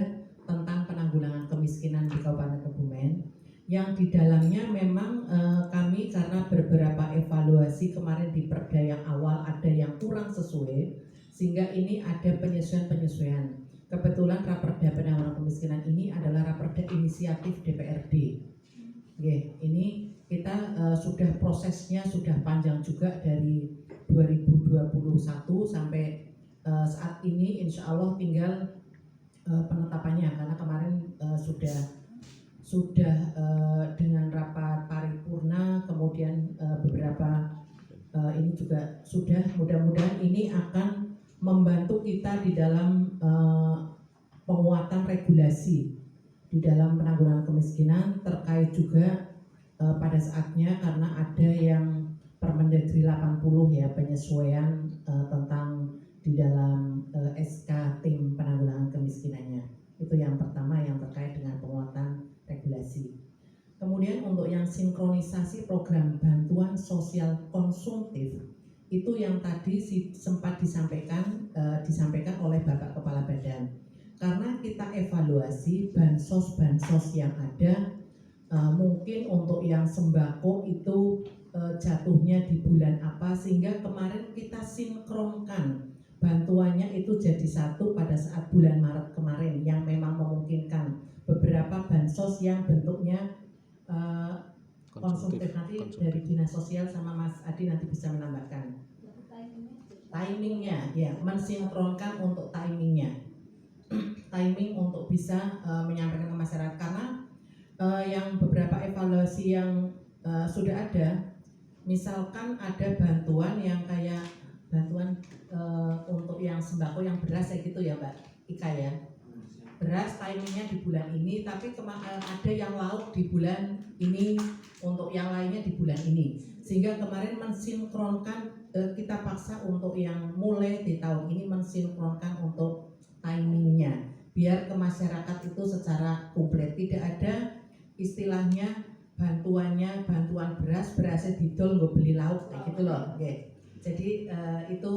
tentang penanggulangan kemiskinan di Kabupaten Kebumen, yang di dalamnya memang kami karena beberapa evaluasi kemarin di perda yang awal ada yang kurang sesuai, sehingga ini ada penyesuaian. Kebetulan raperda penanggulangan kemiskinan ini adalah raperda inisiatif DPRD. Ini kita sudah prosesnya sudah panjang juga dari 2021 sampai saat ini, insya Allah tinggal penetapannya, karena kemarin sudah dengan rapat paripurna, kemudian beberapa ini juga sudah, mudah-mudahan ini akan membantu kita di dalam penguatan regulasi di dalam penanggulangan kemiskinan, terkait juga pada saatnya karena ada yang Permendagri 80 ya, penyesuaian tentang di dalam SK tim penanggulangan kemiskinannya. Itu yang pertama yang terkait dengan penguatan regulasi. Kemudian untuk yang sinkronisasi program bantuan sosial konsumtif, itu yang tadi sempat disampaikan oleh Bapak Kepala Badan. Karena kita evaluasi bansos yang ada, mungkin untuk yang sembako itu jatuhnya di bulan apa, sehingga kemarin kita sinkronkan bantuannya itu jadi satu pada saat bulan Maret kemarin, yang memang memungkinkan beberapa bansos yang bentuknya konsumtif. Nanti dari Dinas Sosial sama Mas Adi nanti bisa menambahkan timingnya, ya, mensinkronkan untuk timing untuk bisa menyampaikan ke masyarakat. Karena yang beberapa evaluasi yang sudah ada, misalkan ada bantuan yang kayak bantuan untuk yang sembako, yang beras kayak gitu ya Mbak Ika ya, beras timingnya di bulan ini, tapi ada yang lauk di bulan ini, untuk yang lainnya di bulan ini, sehingga kemarin mensinkronkan, kita paksa untuk yang mulai di tahun ini mensinkronkan untuk timingnya, biar ke masyarakat itu secara komplit, tidak ada istilahnya bantuan berasnya didol nggak beli lauk kayak gitu loh. Jadi itu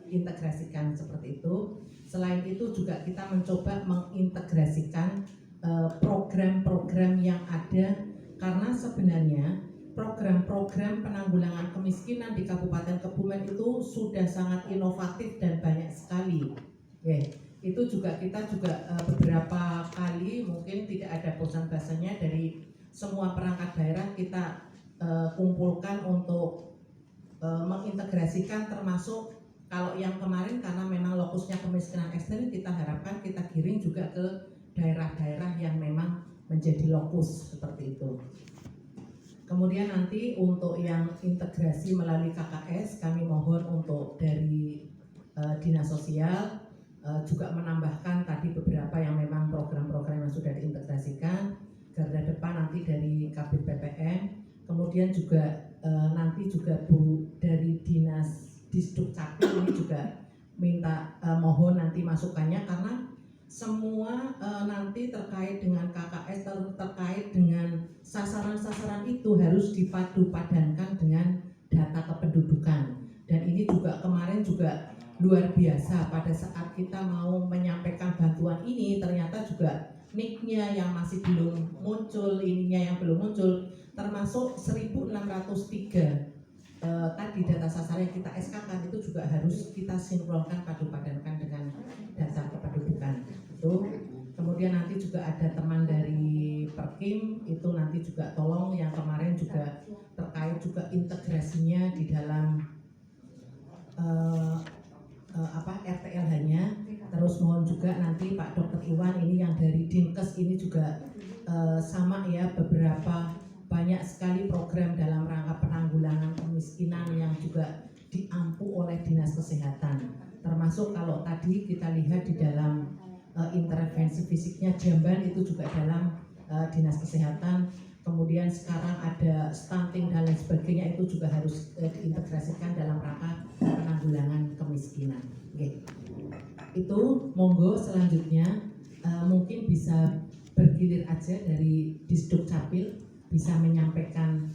integrasikan seperti itu. Selain itu juga kita mencoba mengintegrasikan program-program yang ada, karena sebenarnya program-program penanggulangan kemiskinan di Kabupaten Kebumen itu sudah sangat inovatif dan banyak sekali. Itu juga kita beberapa kali, mungkin tidak ada bosan-bosannya, dari semua perangkat daerah kita kumpulkan untuk mengintegrasikan, termasuk kalau yang kemarin karena memang lokusnya kemiskinan ekstrim, kita harapkan kita giring juga ke daerah-daerah yang memang menjadi lokus seperti itu. Kemudian nanti untuk yang integrasi melalui KKS, kami mohon untuk dari Dinas Sosial juga menambahkan tadi beberapa yang memang program-program yang sudah diintegrasikan. Garda depan nanti dari Kabid PPN, kemudian juga nanti juga Bu dari Dinas Disdukcapil ini juga minta mohon nanti masukannya, karena semua nanti terkait dengan KKS, terkait dengan sasaran-sasaran itu harus dipadu-padankan dengan data kependudukan. Dan ini juga kemarin juga luar biasa, pada saat kita mau menyampaikan bantuan ini ternyata juga NIK-nya yang masih belum muncul, ininya yang belum muncul, termasuk 1.603 tadi data sasaran yang kita SK-kan itu juga harus kita sinkronkan padu-padankan dengan data kependudukan itu. Kemudian nanti juga ada teman dari Perkim itu nanti juga tolong yang kemarin juga terkait juga integrasinya di dalam RTLH-nya. Terus mohon juga nanti Pak Dr. Iwan ini yang dari Dinkes ini juga sama ya, beberapa banyak sekali program dalam rangka penanggulangan kemiskinan yang juga diampu oleh Dinas Kesehatan. Termasuk kalau tadi kita lihat di dalam intervensi fisiknya Jamban itu juga dalam Dinas Kesehatan. Kemudian sekarang ada stunting dan lain sebagainya itu juga harus diintegrasikan dalam rangka penanggulangan kemiskinan. Oke. Itu monggo selanjutnya mungkin bisa bergilir aja dari Disduk Capil bisa menyampaikan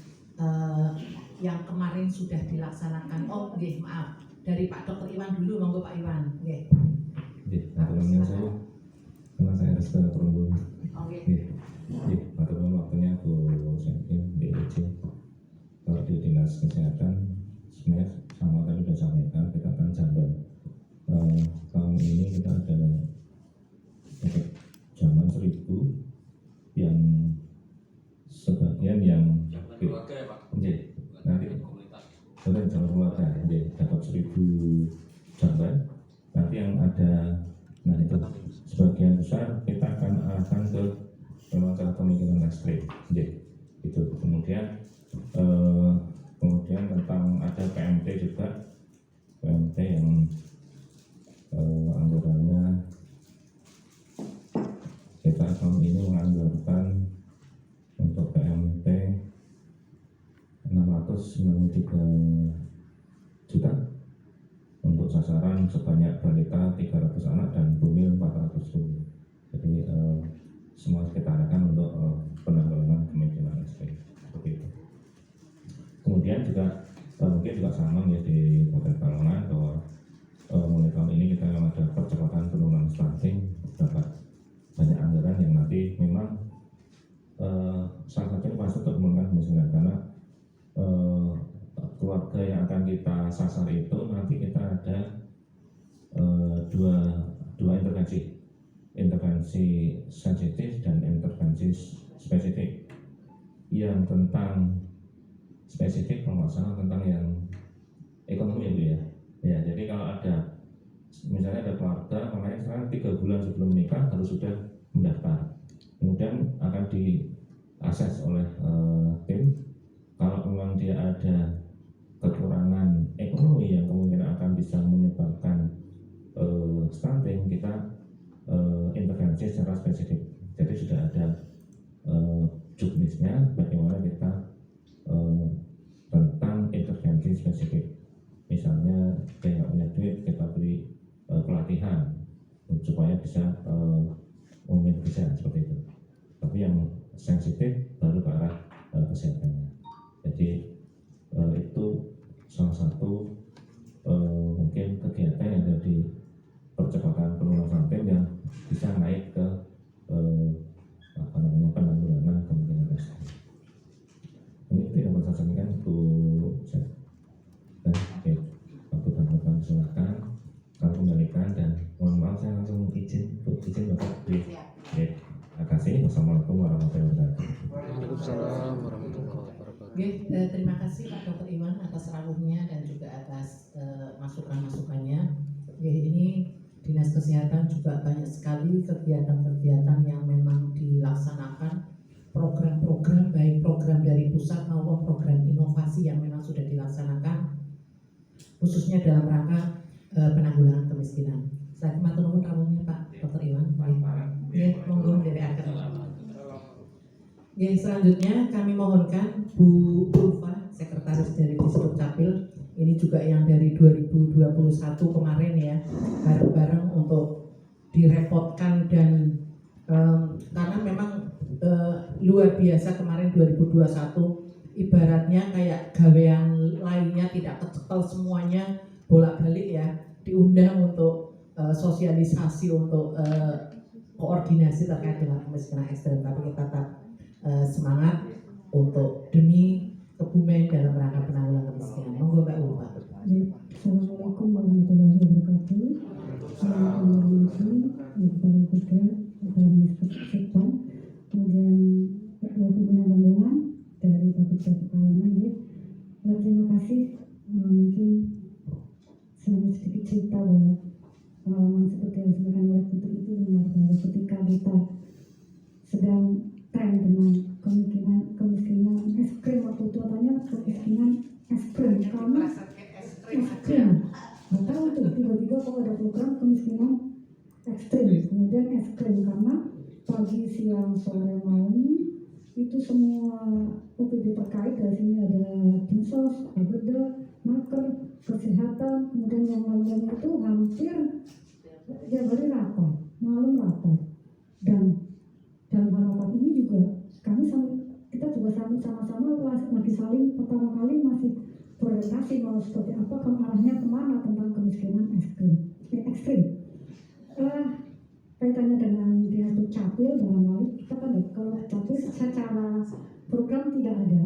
yang kemarin sudah dilaksanakan. Oh, nggih, maaf. Dari Pak Dr. Iwan dulu, monggo Pak Iwan. Nggih. Nggih, aturannya saya karena saya harus ke Perunggu. Oke. Nggih, aturan waktunya Bu Sentin DRC. Kalau di Dinas Kesehatan sebenarnya sama tadi sudah sampaikan kita akan Jamban. Tahun ini kita ada Jamban 1000 yang sebagian yang keluarga ya Pak? nanti sudah jalan keluarga dapat 1000 jamban. Nanti yang ada, nah itu sebagian besar kita akan arahkan ke pengusaha pemikiran ekstrim. Itu kemudian tentang ada PMT juga, PMT yang anggarannya kita tahun ini menganggarkan untuk PMT 693 juta untuk sasaran sebanyak balita 300 anak dan bumil 400 bumil. Jadi semua kita arahkan untuk penanggulangan kemiskinan ekstrim seperti itu. Kemudian juga mungkin juga sama ya di Kota Pekalongan bahwa mulai tahun ini kita akan ada percepatan penurunan stunting, dapat banyak anggaran yang nanti memang salah satunya masuk untuk menurunkan kemiskinan karena keluarga yang akan kita sasar itu nanti kita ada dua intervensi sensitif dan intervensi spesifik. Yang tentang spesifik kalau nggak salah tentang yang ekonomi ya Bu ya. Ya, jadi kalau ada misalnya ada keluarga, makanya sekarang 3 bulan sebelum menikah harus sudah mendaftar. Kemudian akan diakses oleh tim. Kalau memang dia ada kekurangan ekonomi yang kemungkinan akan bisa menyebabkan stunting, kita intervensi secara spesifik. Jadi sudah ada juknisnya bagaimana kita tentang intervensi spesifik. Misalnya dia nggak punya duit, kita beri pelatihan supaya bisa mungkin bisa seperti itu. Tapi yang sensitif baru ke arah kesehatannya. Jadi itu salah satu mungkin kegiatan yang ada di percepatan penurunan stunting yang bisa naik ke penanggulangan kemiskinan ekstrim. Ini tidak dapat saya sampaikan Bu Sen. Oke, Pak Tanggapan silakan kami kembalikan dan mohon maaf saya langsung izin Bapak di. Terima kasih. Wassalamualaikum warahmatullahi wabarakatuh. Waalaikumsalam warahmatullahi wabarakatuh. Oke, terima kasih Pak Dr. Iwan atas rawuhnya dan juga atas masukan-masukannya. Oke, ini Dinas Kesehatan juga banyak sekali kegiatan-kegiatan yang memang dilaksanakan, program-program baik program dari pusat maupun program inovasi yang memang sudah dilaksanakan khususnya dalam rangka penanggulangan kemiskinan. Saya matur nuwun rawuhnya Pak Dr. Iwan. Ya, monggo dari akan. Yang selanjutnya kami mohonkan Bu Ulfa, Sekretaris dari Disduk Capil, ini juga yang dari 2021 kemarin ya, bareng-bareng untuk direpotkan dan karena memang luar biasa kemarin 2021 ibaratnya kayak gawean lainnya tidak kecekel semuanya bolak-balik ya, diundang untuk sosialisasi untuk koordinasi terkait dengan kemiskinan ekstrem, tapi kita tetap semangat untuk demi Kebumen dalam rangka penanggulangan kemiskinan. kasih. Mungkin saya sedikit cerita bahwa pengalaman seperti yang disampaikan oleh Putri itu benar bahwa ketika kita sedang tren dengan kemiskinan es krim, waktu itu katanya kemiskinan es krim karena es krim nggak tahu tuh tiba-tiba kok ada program kemiskinan ekstrim, kemudian es krim karena pagi, siang, sore, malam itu semua OPD terkait. Dari sini ada dinsos, Bapeda, Naker, kesehatan, kemudian yang lainnya itu hampir tiap hari rapat, malam rapat. Dan dalam hal ini juga kita juga sama-sama lagi saling pertama kali masih berorientasi mau seperti apa, arahnya kemana tentang kemiskinan ekstrim. Kaitannya dengan Dinas Dukcapil barangkali kita kan kalau Dukcapil secara program tidak ada,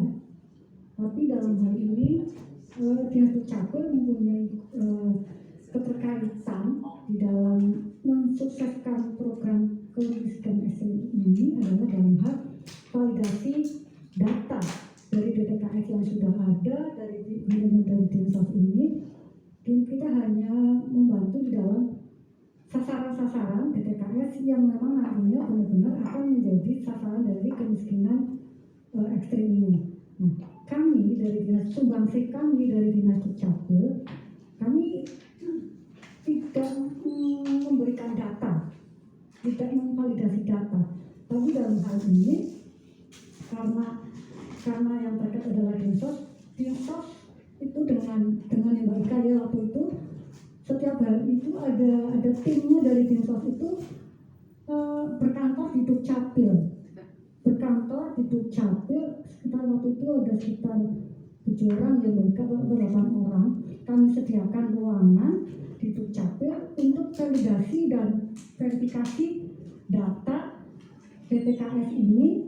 tapi dalam hal ini Dinas Dukcapil mempunyai keterkaitan di dalam mensukseskan program kemiskinan ekstrim ini adalah dalam hal validasi data dari DTKS yang sudah ada dari Dinsos ini. Kita hanya membantu di dalam sasaran-sasaran DTKS yang memang nantinya benar-benar akan menjadi sasaran dari kemiskinan ekstrim ini. Nah, kami dari Dinas Sumbangsih kami dari Dinas Dukcapil, kami tidak memberikan data, tidak memvalidasi data, tapi dalam hal ini karena yang terkait adalah dinsos itu dengan yang mereka ya waktu itu setiap hari itu ada timnya dari dinsos itu berkantor di Dukcapil sekitar waktu itu ada sekitar 7 orang yang mereka 8 orang. Kami sediakan ruangan di Dukcapil untuk validasi dan verifikasi data DTKS ini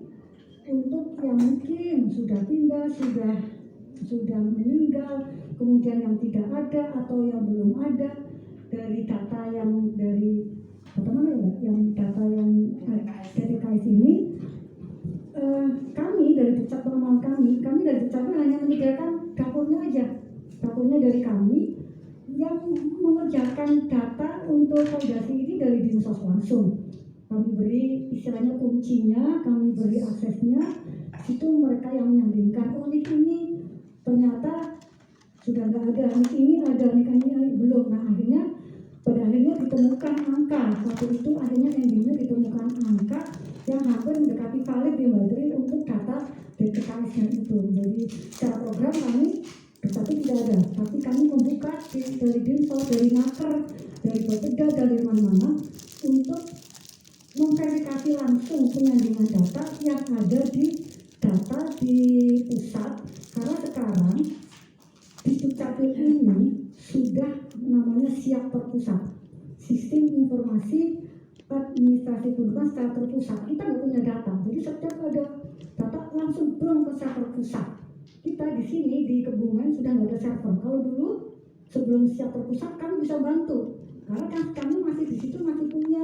untuk yang mungkin sudah pindah, sudah meninggal, kemudian yang tidak ada atau yang belum ada dari data yang dari data yang DTKS ini. Kami dari Dukcapil kami dari Dukcapil hanya menyediakan dapurnya dari kami yang mengerjakan data untuk validasi ini dari dinsos langsung. Kami beri istilahnya kuncinya, kami beri aksesnya, itu mereka yang menyambungkan. Oh ini ternyata sudah nggak ada, ini ada, ini belum. Nah pada akhirnya ditemukan angka. Waktu itu akhirnya endingnya ditemukan angka yang hampir mendekati valid di Madrid untuk data DTKS-nya itu. Jadi secara program kami tetapi tidak ada, tapi kami membuka dari dinsos, dari Naker, dari Bapeda, dari mana-mana untuk memverifikasi langsung penyandingan data yang ada di data di pusat. Karena sekarang di Dukcapil ini sudah namanya siap terpusat, sistem informasi administrasi pendidikan secara terpusat. Kita nggak punya data, jadi setiap ada data langsung belum ke server pusat. Kita di sini di Kebumen sudah nggak ada server. Kalau dulu sebelum siap terpusat kami bisa bantu, karena kan kami masih di situ masih punya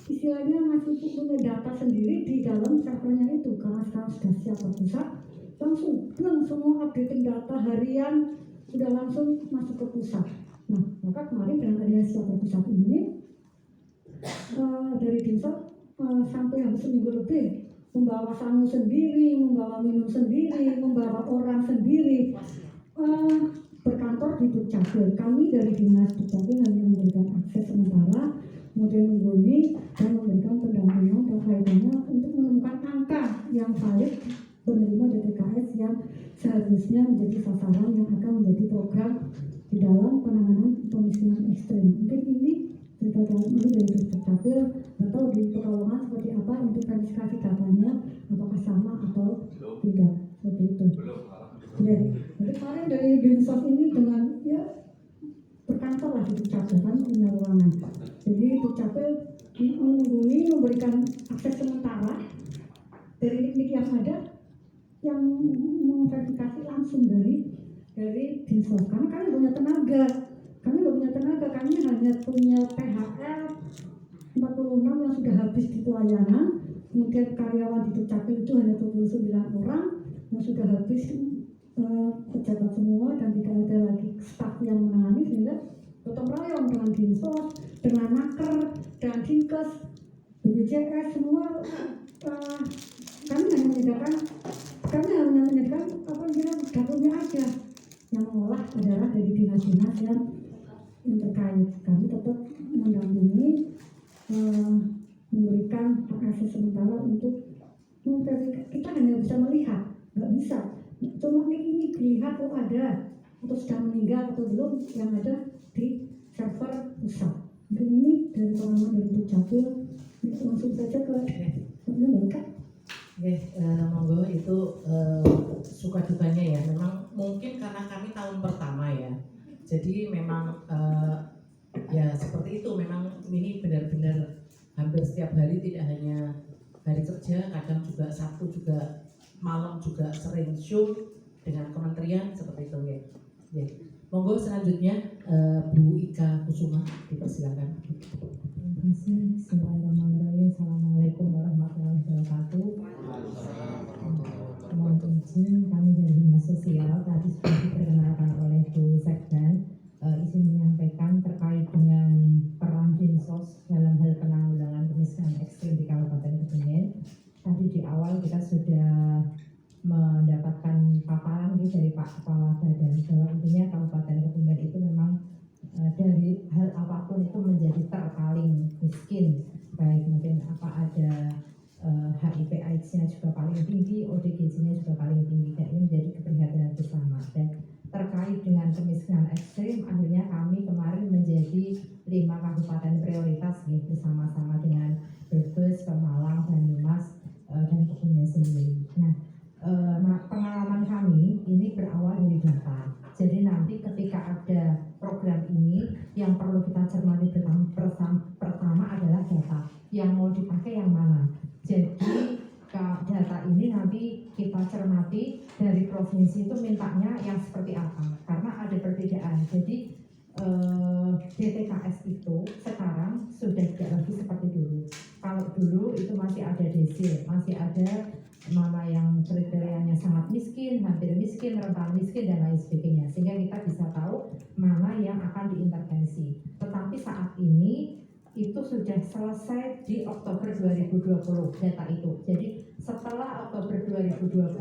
istilahnya masih punya data sendiri di dalam servernya itu. Karena sekarang sudah siap terpusat, langsung belum semua updating data harian sudah langsung masuk ke pusat. Nah, maka kemarin dengan adanya siap terpusat ini dari dinsos sampai hampir seminggu lebih membawa sangu sendiri, membawa minum sendiri, membawa orang sendiri berkantor di Dukcapil. Kami dari Dinas Dukcapil hanya memberikan akses sementara, kemudian menghuni dan memberikan pendampingan terkaitannya untuk menemukan angka yang valid penerima DTKS yang seharusnya menjadi sasaran yang akan menjadi program di dalam penanganan kemiskinan ekstrim. Mungkin ini cerita dalam ini dari Dukcapil, atau di Pekalongan seperti apa untuk verifikasi datanya apakah sama atau tidak, seperti itu. Ya, jadi kemarin dari dinsos ini dengan ya berkantor lah di Dukcapil kan punya ruangan. Jadi Dukcapil menghubungi memberikan akses sementara dari nik yang ada yang memverifikasi langsung dari dinsos. Karena kami punya tenaga. Kami hanya punya PHR 46 yang sudah habis di pelayanan. Kemudian karyawan di Dukcapil itu hanya 29 orang yang sudah habis pejabat semua dan tidak ada lagi staf yang menangani, sehingga gotong royong dengan dinsos, dengan naker, dengan dinkes, BPJS semua. Kami hanya menyediakan apa kira dapurnya aja, yang mengolah adalah dari dinas-dinas yang terkait. Kami tetap mendampingi, memberikan akses sementara untuk kita hanya bisa melihat, nggak bisa cuma ini dilihat oh ada atau sudah meninggal atau belum, yang ada di server pusat. Mungkin ini dari pengalaman dari Dukcapil, langsung saja ke Mbak. Oke, monggo itu suka dukanya ya. Memang mungkin karena kami tahun pertama ya, jadi memang ya seperti itu. Memang ini benar-benar hampir setiap hari, tidak hanya hari kerja, kadang juga Sabtu juga malam juga sering show dengan kementerian seperti itu ya. Ya. Monggo selanjutnya Bu Ika Kusuma, dipersilakan. Terima kasih. Bismillahirrahmanirrahim. Assalamualaikum warahmatullahi wabarakatuh. Mohon izin, kami dari Dinas Sosial tadi sudah diperkenalkan oleh Bu Sekdan, izin menyampaikan terkait dengan peran Dinsos dalam hal penanggulangan kemiskinan ekstrim di Kabupaten Kebumen. Tadi di awal kita sudah mendapatkan paparan dari Pak Kepala Badan bahwa intinya Kabupaten Kebumen itu memang dari hal apapun itu menjadi terpaling miskin, baik mungkin apa ada HIV/AIDS-nya juga paling tinggi, ODGJ-nya juga paling tinggi, dan ini menjadi keprihatinan bersama. Dan terkait dengan kemiskinan ekstrim, akhirnya kami kemarin menjadi 5 kabupaten prioritas nih, bersama-sama dengan Brebes, Pemalang, Banyumas, dan Kebumen sendiri. Nah, pengalaman kami ini berawal dari data. Jadi nanti ketika ada program ini, yang perlu kita cermati pertama adalah data yang mau dipakai yang mana. Jadi data ini nanti kita cermati dari provinsi itu mintanya yang seperti apa, karena ada perbedaan. Jadi DTKS itu sekarang sudah tidak lagi seperti dulu. Kalau dulu itu masih ada desil, masih ada mana yang kriterianya sangat miskin, hampir miskin, rentan miskin, dan lain sebagainya, sehingga kita bisa tahu mana yang akan diintervensi. Tetapi saat ini itu sudah selesai di Oktober 2020 data itu. Jadi setelah Oktober 2020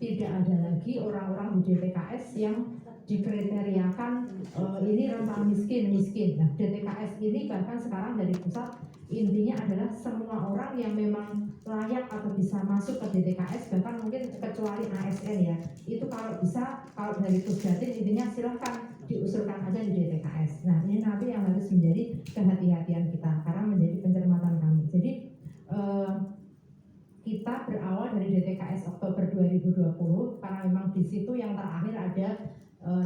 tidak ada lagi orang-orang di DTKS yang dikriteriakan ini rentan miskin. Nah, DTKS ini bahkan sekarang dari pusat intinya adalah semua orang yang memang layak atau bisa masuk ke DTKS, bahkan mungkin kecuali ASN ya, itu kalau bisa, kalau dari Pusdatin intinya silahkan diusulkan aja di DTKS. Nah, ini nanti yang harus menjadi kehati-hatian kita karena menjadi pencermatan kami. Jadi kita berawal dari DTKS Oktober 2020 karena memang di situ yang terakhir ada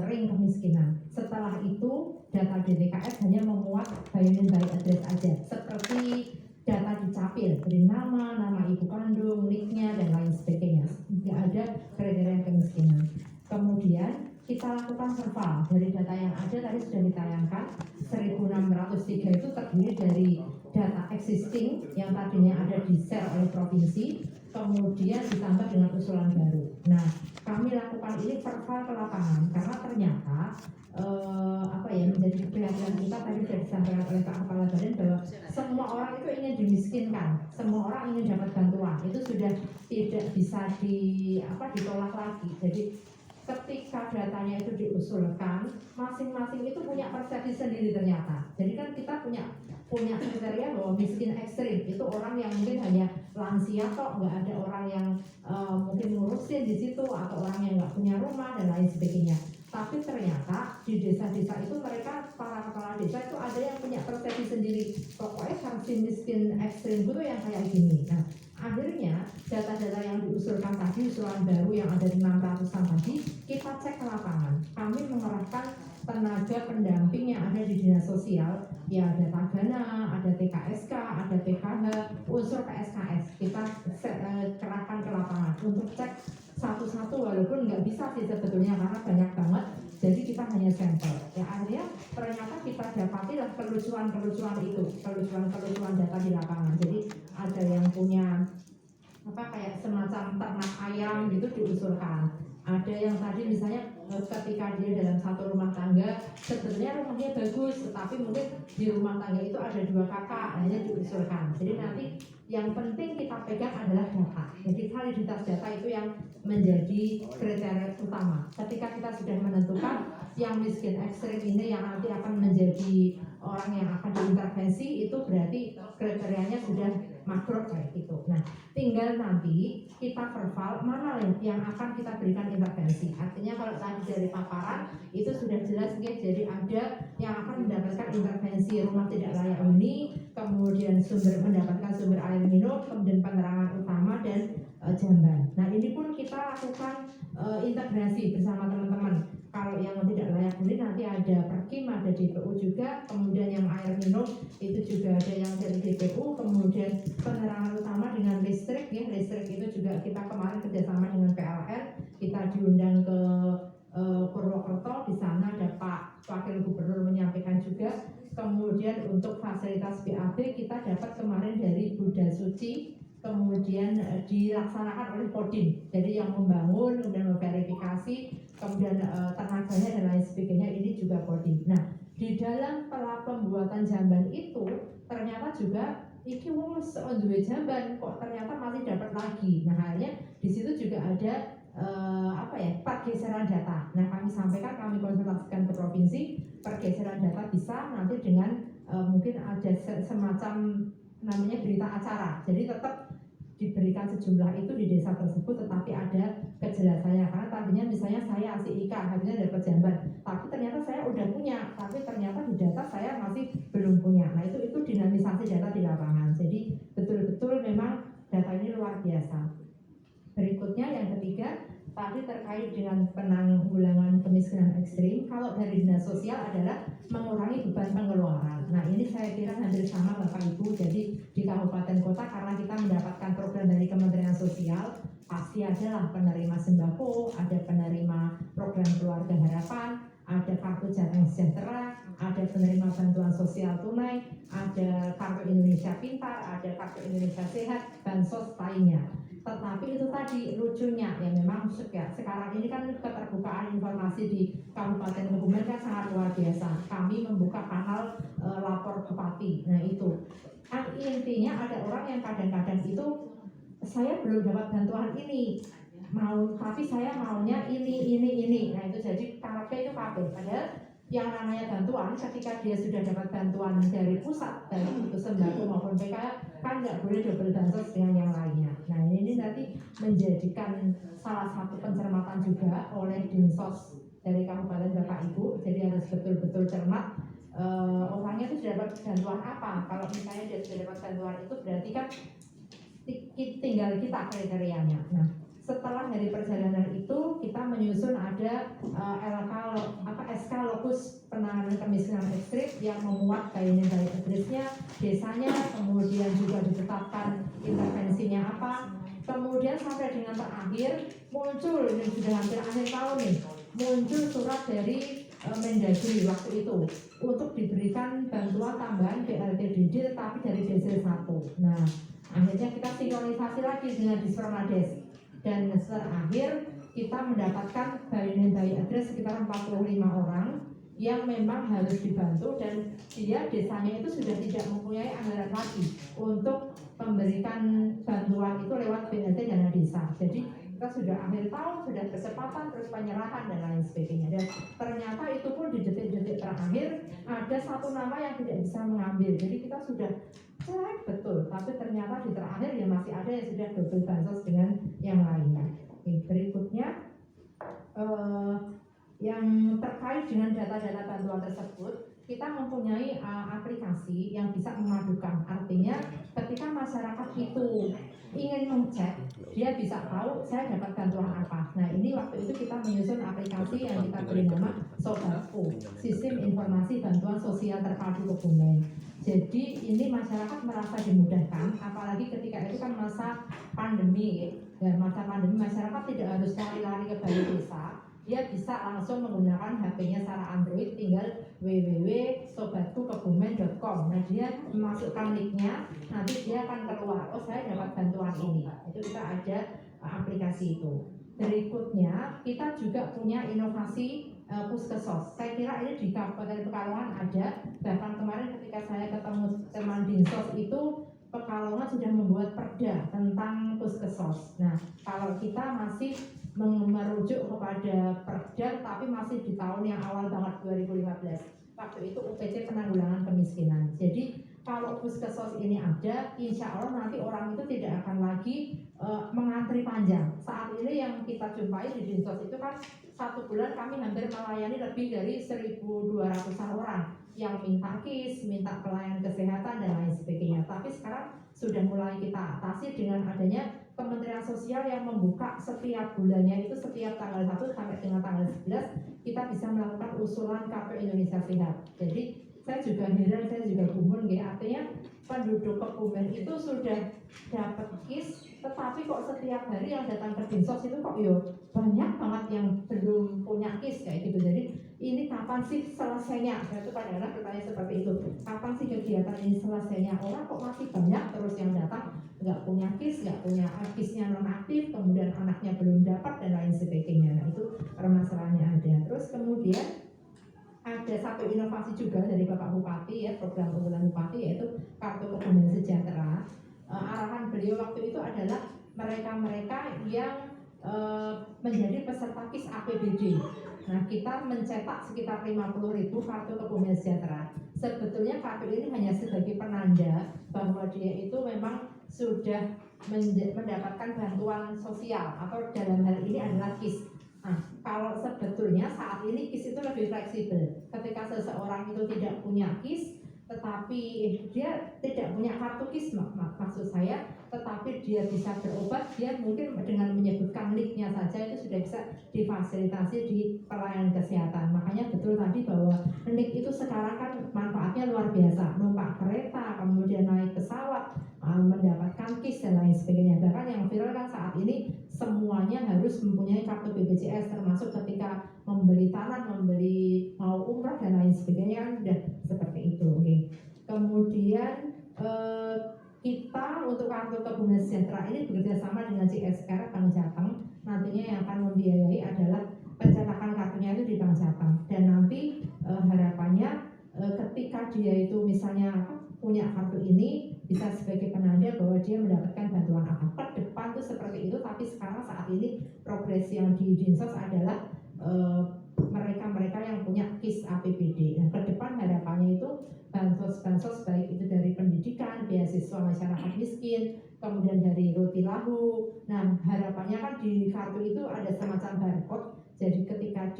ring kemiskinan. Setelah itu data DTKS hanya memuat by name by address aja, seperti data Dukcapil, dari nama ibu kandung, niknya, dan lain sebagainya. Tidak ada kriteria kemiskinan. Kemudian kita lakukan serval dari data yang ada, tadi sudah ditayangkan 1603 itu terdiri dari data existing yang tadinya ada di share oleh provinsi, kemudian ditambah dengan usulan baru. Nah, kami lakukan ini serval ke lapangan karena ternyata menjadi keprihatinan kita tadi sudah disampaikan oleh Pak Kepala Badan bahwa semua orang itu ingin dimiskinkan, semua orang ingin dapat bantuan, itu sudah tidak bisa ditolak lagi. Jadi ketika datanya itu diusulkan, masing-masing itu punya persepsi sendiri ternyata. Jadi kan kita punya kriteria bahwa miskin ekstrim itu orang yang mungkin hanya lansia kok, nggak ada orang yang mungkin ngurusin di situ, atau orang yang nggak punya rumah dan lain sebagainya. Tapi ternyata di desa-desa itu mereka, para kepala desa itu ada yang punya persepsi sendiri. Pokoknya sanksi miskin ekstrim itu yang kayak gini. Nah, akhirnya data-data yang diusulkan tadi, usulan baru yang ada 600-an tadi, kita cek ke lapangan. Kami mengerahkan tenaga pendamping yang ada di Dinas Sosial, ya ada Tagana, ada TKSK, ada PKH, unsur PSKS. Kita kerahkan ke lapangan untuk cek satu-satu, walaupun nggak bisa sih sebetulnya karena banyak banget. Jadi kita hanya sampel. Ya akhirnya ternyata kita dapatilah kelucuan-kelucuan itu, kelucuan data di lapangan. Jadi ada yang punya kayak semacam ternak ayam gitu diusulkan. Ada yang tadi misalnya ketika dia dalam satu rumah tangga, sebetulnya rumahnya bagus, tetapi mungkin di rumah tangga itu ada 2 kakak, hanya diusulkan. Jadi nanti yang penting kita pegang adalah data. Jadi validitas data itu yang menjadi kriteria utama. Ketika kita sudah menentukan yang miskin ekstrim ini yang nanti akan menjadi orang yang akan diintervensi, itu berarti kriterianya sudah makro kayak gitu. Nah, tinggal nanti kita perval mana yang akan kita berikan intervensi. Artinya kalau tadi dari paparan itu sudah jelas ya, jadi ada yang akan mendapatkan intervensi rumah tidak layak huni, kemudian mendapatkan sumber air minum, kemudian penerangan utama dan jamban. Nah, ini pun kita lakukan integrasi bersama teman-teman. Kalau yang tidak layak huni nanti ada Perkim, ada DPU juga, kemudian yang air minum itu juga ada yang dari DPU, kemudian penerangan utama dengan listrik ya, listrik itu juga kita kemarin kerjasama dengan PLN, kita diundang ke Purwokerto, di sana ada Pak Wakil Gubernur menyampaikan juga. Kemudian untuk fasilitas BAB kita dapat kemarin dari Buddha Suci, kemudian dilaksanakan oleh Kodim, jadi yang membangun, kemudian memverifikasi, kemudian tenaganya dan lain sebagainya ini juga Kodim. Nah, di dalam pembuatan jamban itu ternyata juga iki wong on the way jamban kok ternyata masih dapat lagi. Nah, akhirnya di situ juga ada pergeseran data. Nah, kami sampaikan, kami konsultasikan ke provinsi, pergeseran data bisa nanti dengan mungkin ada semacam namanya berita acara. Jadi tetap diberikan sejumlah itu di desa tersebut, tetapi ada kejelasannya. Karena tadinya misalnya saya asik ikan, habisnya dapat jamban, tapi ternyata saya udah punya, tapi ternyata di data saya masih belum punya. Nah, itu dinamisasi data di lapangan. Jadi betul-betul memang data ini luar biasa. Berikutnya yang ketiga, tadi terkait dengan penanggulangan kemiskinan ekstrim. Kalau dari dinas sosial adalah mengurangi beban pengeluaran. Nah, ini saya kira hampir sama Bapak Ibu. Jadi di kabupaten kota karena kita mendapatkan program dari Kementerian Sosial, pasti adalah penerima sembako, ada penerima program keluarga harapan, ada kartu Jateng Sejahtera, ada penerima bantuan sosial tunai, ada kartu Indonesia Pintar, ada kartu Indonesia Sehat, bansos lainnya. Tetapi itu tadi lucunya ya, memang sekarang ini kan keterbukaan informasi di Kabupaten Kebumen kan sangat luar biasa. Kami membuka kanal lapor bupati. Nah, itu intinya ada orang yang kadang-kadang itu saya belum dapat bantuan ini, tapi saya maunya ini. Nah, itu jadi karepnya itu kabeh. Padahal yang namanya bantuan ketika dia sudah dapat bantuan dari pusat, dari untuk sembako maupun PKH, kan nggak boleh double bansos dengan yang lainnya. Nah, ini nanti menjadikan salah satu pencermatan juga oleh Dinsos dari Kabupaten Bapak Ibu. Jadi harus betul-betul cermat orangnya itu sudah dapat bantuan apa. Kalau misalnya dia sudah dapat bantuan itu berarti kan tinggal kita kriterianya. Nah, setelah dari perjalanan itu kita menyusun ada SK Lokus Penanganan Kemiskinan Ekstrim yang memuat bayarin dari address-nya, desanya, kemudian juga ditetapkan intervensinya apa. Kemudian sampai dengan terakhir muncul, ini sudah hampir akhir tahun nih, muncul surat dari Mendagri waktu itu untuk diberikan bantuan tambahan BLTDD tetapi dari DC 1. Nah, akhirnya kita sinkronisasi lagi dengan Dispermades. Dan terakhir kita mendapatkan bayarin by address sekitar 45 orang yang memang harus dibantu, dan dia desanya itu sudah tidak mempunyai anggaran lagi untuk memberikan bantuan itu lewat BLT dana desa. Jadi kita sudah akhir tahun, sudah percepatan, terus penyerahan dan lain sebagainya. Dan ternyata itu pun di detik-detik terakhir ada satu nama yang tidak bisa mengambil. Jadi kita sudah cek betul, tapi ternyata di terakhir ya masih ada yang sudah double bansos dengan yang lainnya. Oke, berikutnya yang terkait dengan data-data bantuan tersebut, kita mempunyai aplikasi yang bisa memadukan. Artinya ketika masyarakat itu ingin mengecek, dia bisa tahu saya dapat bantuan apa. Nah, ini waktu itu kita menyusun aplikasi yang kita beri nama Sobatku, Sistem Informasi Bantuan Sosial Terpadu Kebumen. Jadi ini masyarakat merasa dimudahkan, apalagi ketika itu kan masa pandemi. Ya, masa pandemi masyarakat tidak harus lari-lari ke balai desa. Dia bisa langsung menggunakan HP-nya secara Android, tinggal www.sobatkukebumen.com. Nah, dia memasukkan link-nya, nanti dia akan keluar, oh saya dapat bantuan ini. Itu kita ada aplikasi itu. berikutnya kita juga punya inovasi Puskesos. Saya kira ini di Kabupaten Pekalongan ada, bahkan kemarin ketika saya ketemu teman Dinsos itu Pekalongan sudah membuat perda tentang Puskesos. Nah, kalau kita masih merujuk kepada perda tapi masih di tahun yang awal banget 2015. Waktu itu UPC penanggulangan kemiskinan. Jadi kalau Puskesos ini ada, insya Allah nanti orang itu tidak akan lagi mengantri panjang. Saat ini yang kita jumpai di Dinsos itu kan 1 bulan kami hampir melayani lebih dari 1.200-an orang yang minta KIS, minta pelayanan kesehatan dan lain sebagainya. Tapi sekarang sudah mulai kita atasi dengan adanya Kementerian Sosial yang membuka setiap bulannya itu setiap tanggal 1 sampai dengan tanggal 11 kita bisa melakukan usulan KP Indonesia Sehat. Jadi saya juga heran, saya juga gumun ya, artinya penduduk Kebumen itu sudah dapat KIS, tetapi kok setiap hari yang datang ke Dinsos itu kok banyak banget yang belum punya KIS kayak gitu. Jadi ini kapan sih selesainya? Saya tuh kadang-kadang bertanya seperti itu, kapan sih kegiatan ini selesainya? Orang kok masih banyak terus yang datang nggak punya KIS, nggak punya KIS-nya nonaktif, kemudian anaknya belum dapat dan lain sebagainya. Nah itu permasalahannya ada. Terus kemudian ada satu inovasi juga dari Bapak Bupati ya, program unggulan Bupati yaitu Kartu Kebumen Sejahtera. Arahan beliau waktu itu adalah mereka-mereka yang menjadi peserta KIS APBD. Nah kita mencetak sekitar 50.000 kartu Kebumen Sejahtera. Sebetulnya kartu ini hanya sebagai penanda bahwa dia itu memang sudah mendapatkan bantuan sosial atau dalam hal ini adalah KIS. Nah, kalau sebetulnya saat ini KIS itu lebih fleksibel. Ketika seseorang itu tidak punya KIS, tetapi dia tidak punya kartu KIS, maksud saya, tetapi dia bisa berobat, dia mungkin dengan menyebutkan NIK-nya saja itu sudah bisa difasilitasi di pelayanan kesehatan. Makanya betul tadi bahwa NIK itu sekarang kan manfaatnya luar biasa, numpak kereta, kemudian naik pesawat, mendapatkan KIS dan lain sebagainya. Bahkan yang viral kan saat ini semuanya harus mempunyai kartu BPJS, termasuk ketika membeli tanah, mau umrah dan lain sebagainya kan sudah seperti itu. Oke. Kemudian kita untuk kartu Kebumen Sejahtera ini bekerja sama dengan CSR Bank Jateng. Nantinya yang akan membiayai adalah pencetakan kartunya itu di Bank Jateng. Dan nanti harapannya ketika dia itu misalnya punya kartu ini bisa sebagai penanda bahwa dia mendapatkan bantuan apa. Ke depan tuh seperti itu, tapi sekarang saat ini progres yang di Dinsos adalah mereka-mereka yang punya KIS APBD. Nah, ke depan harapannya itu bansos baik itu dari pendidikan, beasiswa masyarakat miskin, kemudian dari roti lahu. Nah, harapannya kan di kartu itu ada semacam barcode. Jadi ketika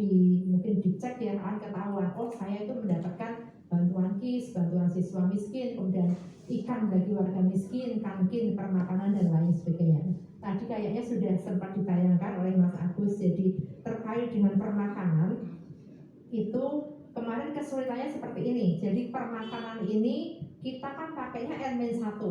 mungkin dicek ya akan ketahuan, oh saya itu mendapatkan bantuan KIS, bantuan siswa miskin, kemudian ikan bagi warga miskin, kantin, permakanan dan lain sebagainya. Tadi kayaknya sudah sempat ditayangkan oleh Mas Agus. Jadi terkait dengan permakanan itu kemarin kesulitannya seperti ini. Jadi permakanan ini kita kan pakainya N-1.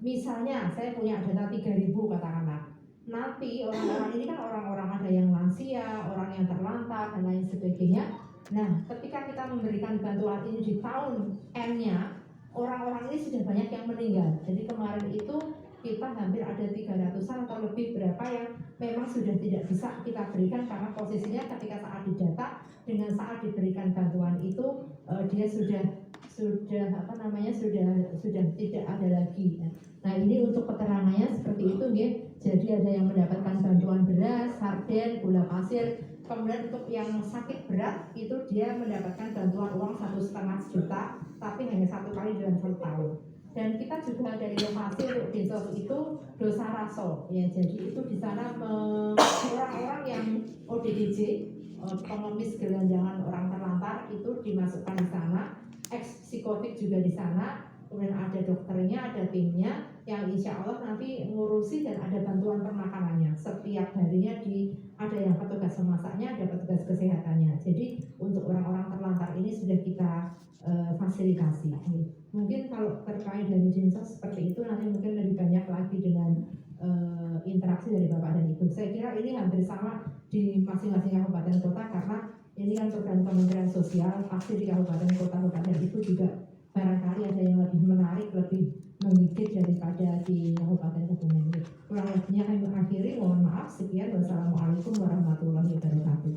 Misalnya saya punya data 3.000 katakanlah. Nanti orang-orang ini kan orang-orang ada yang lansia, orang yang terlantar dan lain sebagainya. Nah, ketika kita memberikan bantuan ini di tahun N-nya, orang-orang ini sudah banyak yang meninggal. Jadi kemarin itu kita hampir ada 300-an atau lebih berapa yang memang sudah tidak bisa kita berikan karena posisinya ketika saat didata dengan saat diberikan bantuan itu dia sudah tidak ada lagi. Nah ini untuk keterangannya seperti itu ya. Jadi ada yang mendapatkan bantuan beras, sarden, gula pasir. Kemudian untuk yang sakit berat itu dia mendapatkan bantuan uang 1,5 juta, tapi hanya 1 kali dalam 1 tahun. Dan kita juga ada inovasi untuk Dinsos itu dosa raso, ya. Jadi itu di sana orang-orang yang ODGJ, pengemis gelandangan orang terlantar itu dimasukkan di sana, ex psikotik juga di sana. Kemudian ada dokternya, ada timnya yang insya Allah nanti ngurusi dan ada bantuan permakanannya. Setiap harinya ada yang petugas memasaknya, ada petugas kesehatannya. Jadi untuk orang-orang terlantar ini sudah kita fasilitasi. Mungkin kalau terkait dari Dinsos seperti itu nanti mungkin lebih banyak lagi dengan interaksi dari Bapak dan Ibu. Saya kira ini hampir sama di masing-masing kabupaten kota karena ini kan program Kementerian Sosial, pasti di kabupaten kota Bapak dan Ibu juga barangkali ada yang lebih menarik, lebih menggigit daripada di Kabupaten Kebumen. Kurang lebihnya kami akhiri, mohon maaf, sekian, wassalamualaikum warahmatullahi wabarakatuh.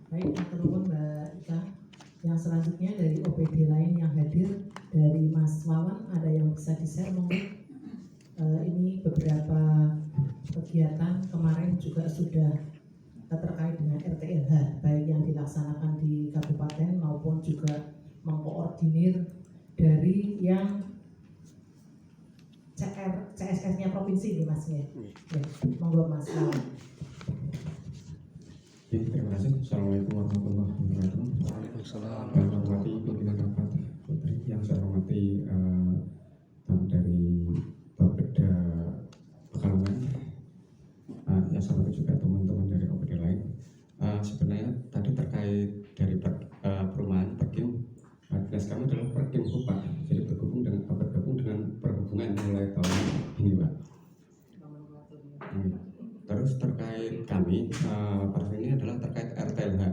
Baik, matur nuwun Mbak Ika. Yang selanjutnya dari OPD lain yang hadir, dari Mas Wawan, ada yang bisa di-share mungkin? Ini beberapa kegiatan kemarin juga sudah terkait dengan RTLH, baik yang dilaksanakan di kabupaten maupun juga mengkoordinir dari yang CSS-nya provinsi nih Mas ya. Ya, monggo Mas Wawan. Ya, terima kasih. Assalamualaikum warahmatullahi wabarakatuh. Waalaikumsalam. Yang saya hormati pimpinan rapat Putri, yang saya hormati dari Bapeda Pekalongan, yang saya hormati juga teman-teman dari OPD lain. Sebenarnya tadi terkait dari perumahan Perkim, dinas kami adalah Perkim Pak, jadi bergabung dengan perhubungan mulai tahun ini Pak. Terus terkait kami, pada ini adalah terkait RTLH.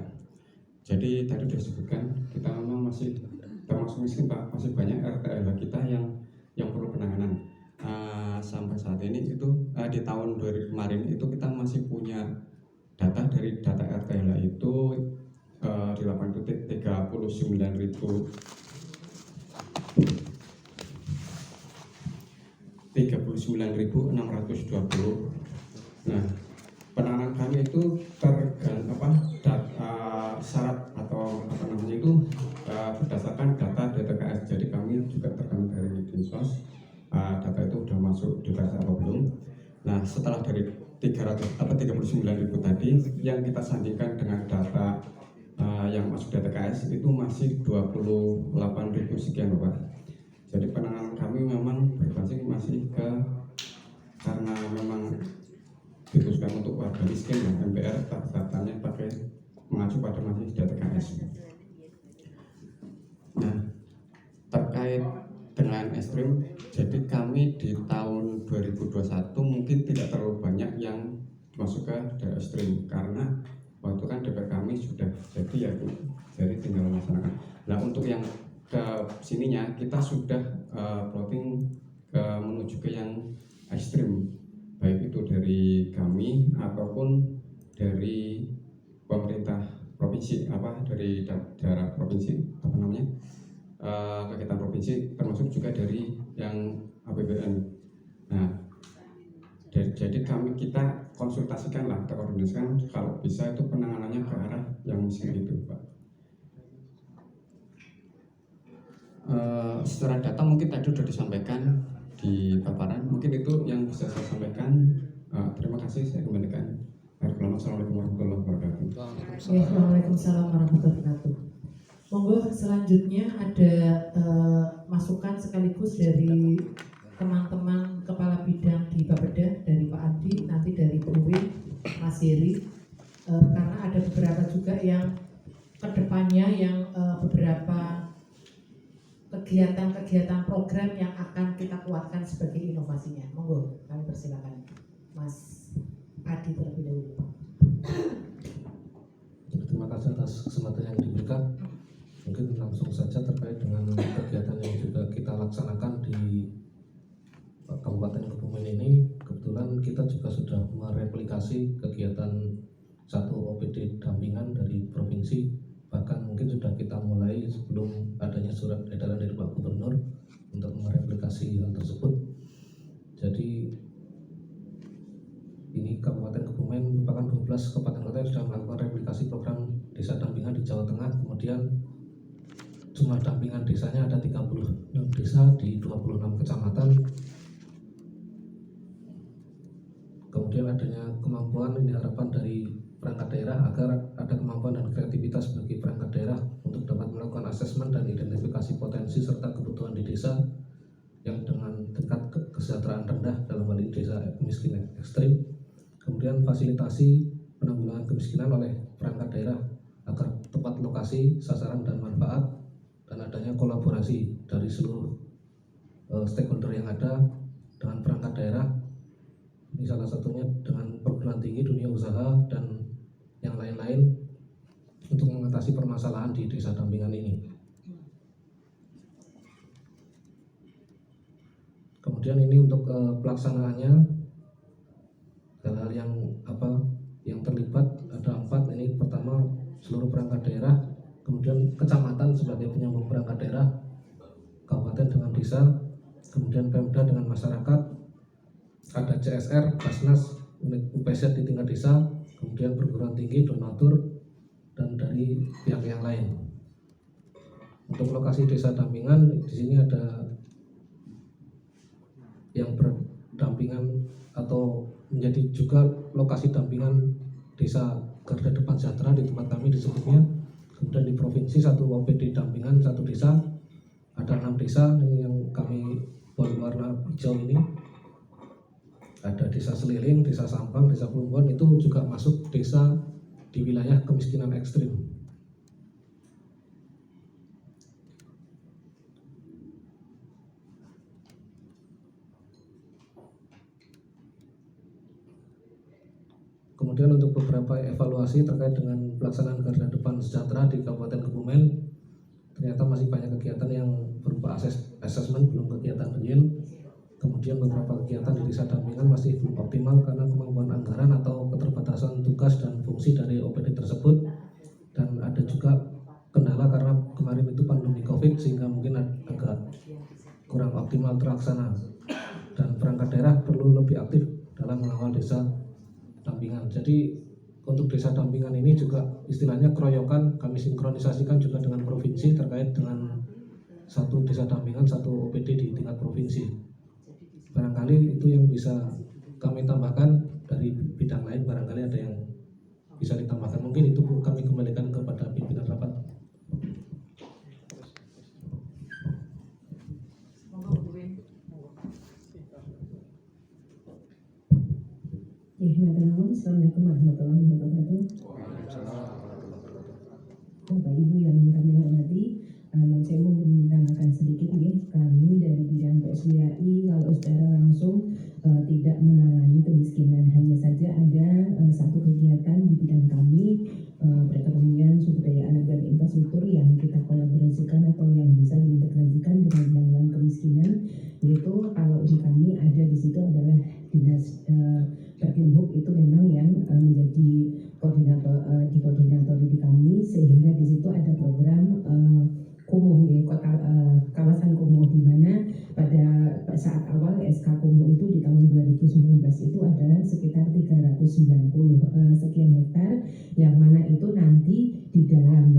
Jadi tadi sudah disebutkan kita memang masih termasuk miskin Pak, masih banyak RTLH kita yang perlu penanganan. Sampai saat ini itu di tahun 2000 kemarin itu kita masih punya data dari data RTLH itu di 39.620. Nah, penanganan kami itu syarat atau apa namanya itu berdasarkan data DTKS. Jadi kami juga tergantung dari Dinsos, data itu sudah masuk DTKS atau belum. Nah, setelah dari 39.000 tadi yang kita sandingkan dengan data yang masuk DTKS itu masih 28.000 sekian Bapak. Jadi penanganan kami memang berbasis masih karena memang dikhususkan untuk warga miskin ya, MPR datanya pakai mengacu pada masih DTKS. Nah, terkait dengan ekstrim, jadi kami di tahun 2021 mungkin tidak terlalu banyak yang masuk ke daerah ekstrim karena waktu kan DPR kami sudah jadi ya Bu, jadi tinggal melaksanakan. Nah, untuk yang ke sininya kita sudah plotting menuju ke yang ekstrim, baik itu dari kami ataupun dari pemerintah provinsi, dari daerah provinsi, apa namanya, kegiatan provinsi, termasuk juga dari yang APBN. Nah, jadi kita konsultasikan lah, kita koordinasikan kalau bisa itu penanganannya ke arah yang miskin itu Pak. Secara data mungkin tadi sudah disampaikan di paparan, mungkin itu yang bisa saya sampaikan. Terima kasih, saya kembalikan. Assalamualaikum warahmatullahi wabarakatuh. Waalaikumsalam warahmatullahi wabarakatuh. Monggo selanjutnya ada masukan sekaligus dari teman-teman kepala bidang di Bapeda, dari Pak Adi, nanti dari Bu Win, Mas Heri, karena ada beberapa juga yang kedepannya yang beberapa kegiatan-kegiatan program yang akan kita kuatkan sebagai inovasinya. Monggo, kami persilakan Mas Adi terlebih dahulu. Terima kasih atas kesempatan yang diberikan. Mungkin langsung saja terkait dengan kegiatan yang juga kita laksanakan di Kabupaten Kebumen ini. Kebetulan kita juga sudah mereplikasi kegiatan satu OPD dampingan dari provinsi, bahkan mungkin sudah kita mulai sebelum adanya surat edaran dari Pak Gubernur untuk mereplikasi hal tersebut. Jadi ini Kabupaten Kebumen merupakan 12 kabupaten kota yang sudah melakukan replikasi program desa dampingan di Jawa Tengah. Kemudian jumlah dampingan desanya ada 36 desa di 26 kecamatan. Kemudian adanya kemampuan ini harapan dari perangkat daerah agar ada kemampuan dan kreativitas bagi perangkat daerah untuk dapat melakukan asesmen dan identifikasi potensi serta kebutuhan di desa yang dengan tingkat kesejahteraan rendah, dalam hal ini desa miskin ekstrim. Kemudian fasilitasi penanggulangan kemiskinan oleh perangkat daerah agar tepat lokasi, sasaran dan manfaat, dan adanya kolaborasi dari seluruh stakeholder yang ada dengan perangkat daerah. Ini salah satunya dengan perguruan tinggi, dunia usaha, dan yang lain-lain untuk mengatasi mengatasi permasalahan di desa dampingan ini. Kemudian ini untuk pelaksanaannya, hal-hal yang terlibat ada 4. Ini pertama seluruh perangkat daerah, kemudian kecamatan sebagai penyambung perangkat daerah, kabupaten dengan desa, kemudian Pemda dengan masyarakat, ada CSR, Basnas, unit UPZ di tingkat desa, kemudian perguruan tinggi, donatur, dan dari pihak yang lain. Untuk lokasi desa dampingan di sini ada yang berdampingan atau menjadi juga lokasi dampingan desa Garda Depan Sejahtera di tempat kami disebutnya. Kemudian di provinsi 1 OPD dampingan 1 desa, ada 6 desa yang kami berwarna hijau ini. Ada desa Seliling, desa Sampang, desa Plumbon, itu juga masuk desa di wilayah kemiskinan ekstrim. Kemudian untuk beberapa evaluasi terkait dengan pelaksanaan Garda Depan Sejahtera di Kabupaten Kebumen, ternyata masih banyak kegiatan yang berupa asesmen, belum kegiatan real. Kemudian beberapa kegiatan di desa dampingan masih belum optimal karena kemampuan anggaran atau keterbatasan tugas dan fungsi dari OPD tersebut. Dan ada juga kendala karena kemarin itu pandemi COVID sehingga mungkin agak kurang optimal terlaksana. Dan perangkat daerah perlu lebih aktif dalam mengawal desa dampingan. Jadi untuk desa dampingan ini juga istilahnya keroyokan, kami sinkronisasikan juga dengan provinsi terkait dengan 1 desa dampingan 1 OPD di tingkat provinsi. Barangkali itu yang bisa kami tambahkan, dari bidang lain barangkali ada yang bisa ditambahkan. Mungkin itu kami kembalikan kepada pimpinan rapat. Assalamualaikum warahmatullahi wabarakatuh. Bapak Ibu yang kami hormati, saya mau menambahkan sedikit kami dari bidang PSDAI kalau secara langsung tidak menangani kemiskinan, hanya saja ada 1 kegiatan di bidang kami perekonomian, sumber daya anak dan infrastruktur yang kita kolaborasikan atau yang bisa diintegrasikan dengan penanggulangan kemiskinan, yaitu kalau di kami ada di situ adalah dinas Perkimhub itu memang yang menjadi koordinator di kami, sehingga di situ ada program kumuh kawasan kumuh, di mana pada saat awal SK kumuh itu di tahun 2019 itu ada sekitar 390 sekian hektar, yang mana itu nanti di dalam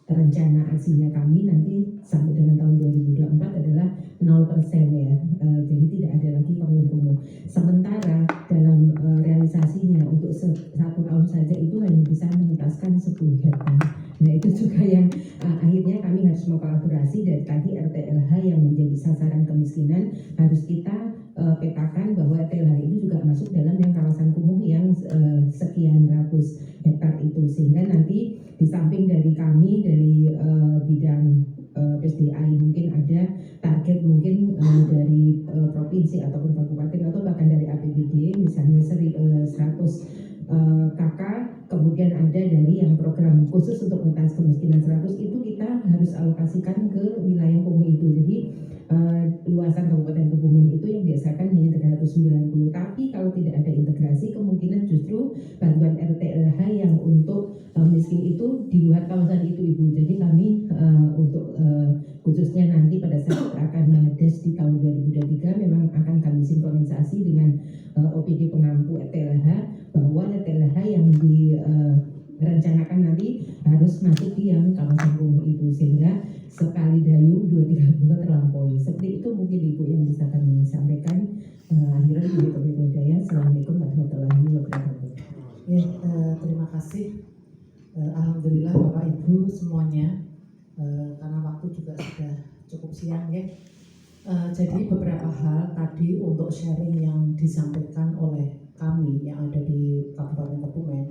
rencana aksinya kami nanti sampai dengan tahun 2024 adalah 0% ya, jadi tidak ada lagi kawasan kumuh. Sementara dalam realisasinya untuk 1 tahun saja itu hanya bisa menuntaskan 10 hektar. Nah itu juga yang akhirnya kami harus mengkolaborasi dari tadi RTLH yang menjadi sasaran kemiskinan harus kita petakan bahwa RTLH itu juga masuk dalam yang kawasan kumuh yang sekian ratus hektar itu, sehingga nanti di samping dari kami dari bidang PSDAI mungkin ada target mungkin dari provinsi ataupun kabupaten atau bahkan dari APBD misalnya 100 KK, kemudian ada dari yang program khusus untuk mengatasi kemiskinan 100 itu kita harus alokasikan ke wilayah kumuh itu. Jadi luasan Kabupaten Kebumen itu yang diasakan hanya 390, tapi kalau tidak ada integrasi kemungkinan justru bantuan RTLH yang untuk miskin itu di luar kawasan itu Ibu. Jadi kami untuk khususnya nanti pada saat akan mengedes di tahun 2023 memang akan kami sinkronisasi dengan OPD pengampu RTLH bahwa RTLH yang direncanakan nanti harus masuk di yang kawasan kumuh itu, sehingga sekali dayung 2-3 bulan terlampaui. Seperti itu mungkin Ibu yang bisa kami sampaikan. Akhirnya Ibu Kepala Daya. Assalamualaikum warahmatullahi wabarakatuh. Ya, terima kasih. Alhamdulillah Bapak Ibu semuanya, karena waktu juga sudah cukup siang ya. Jadi beberapa hal tadi untuk sharing yang disampaikan oleh kami yang ada di Kabupaten Kebumen,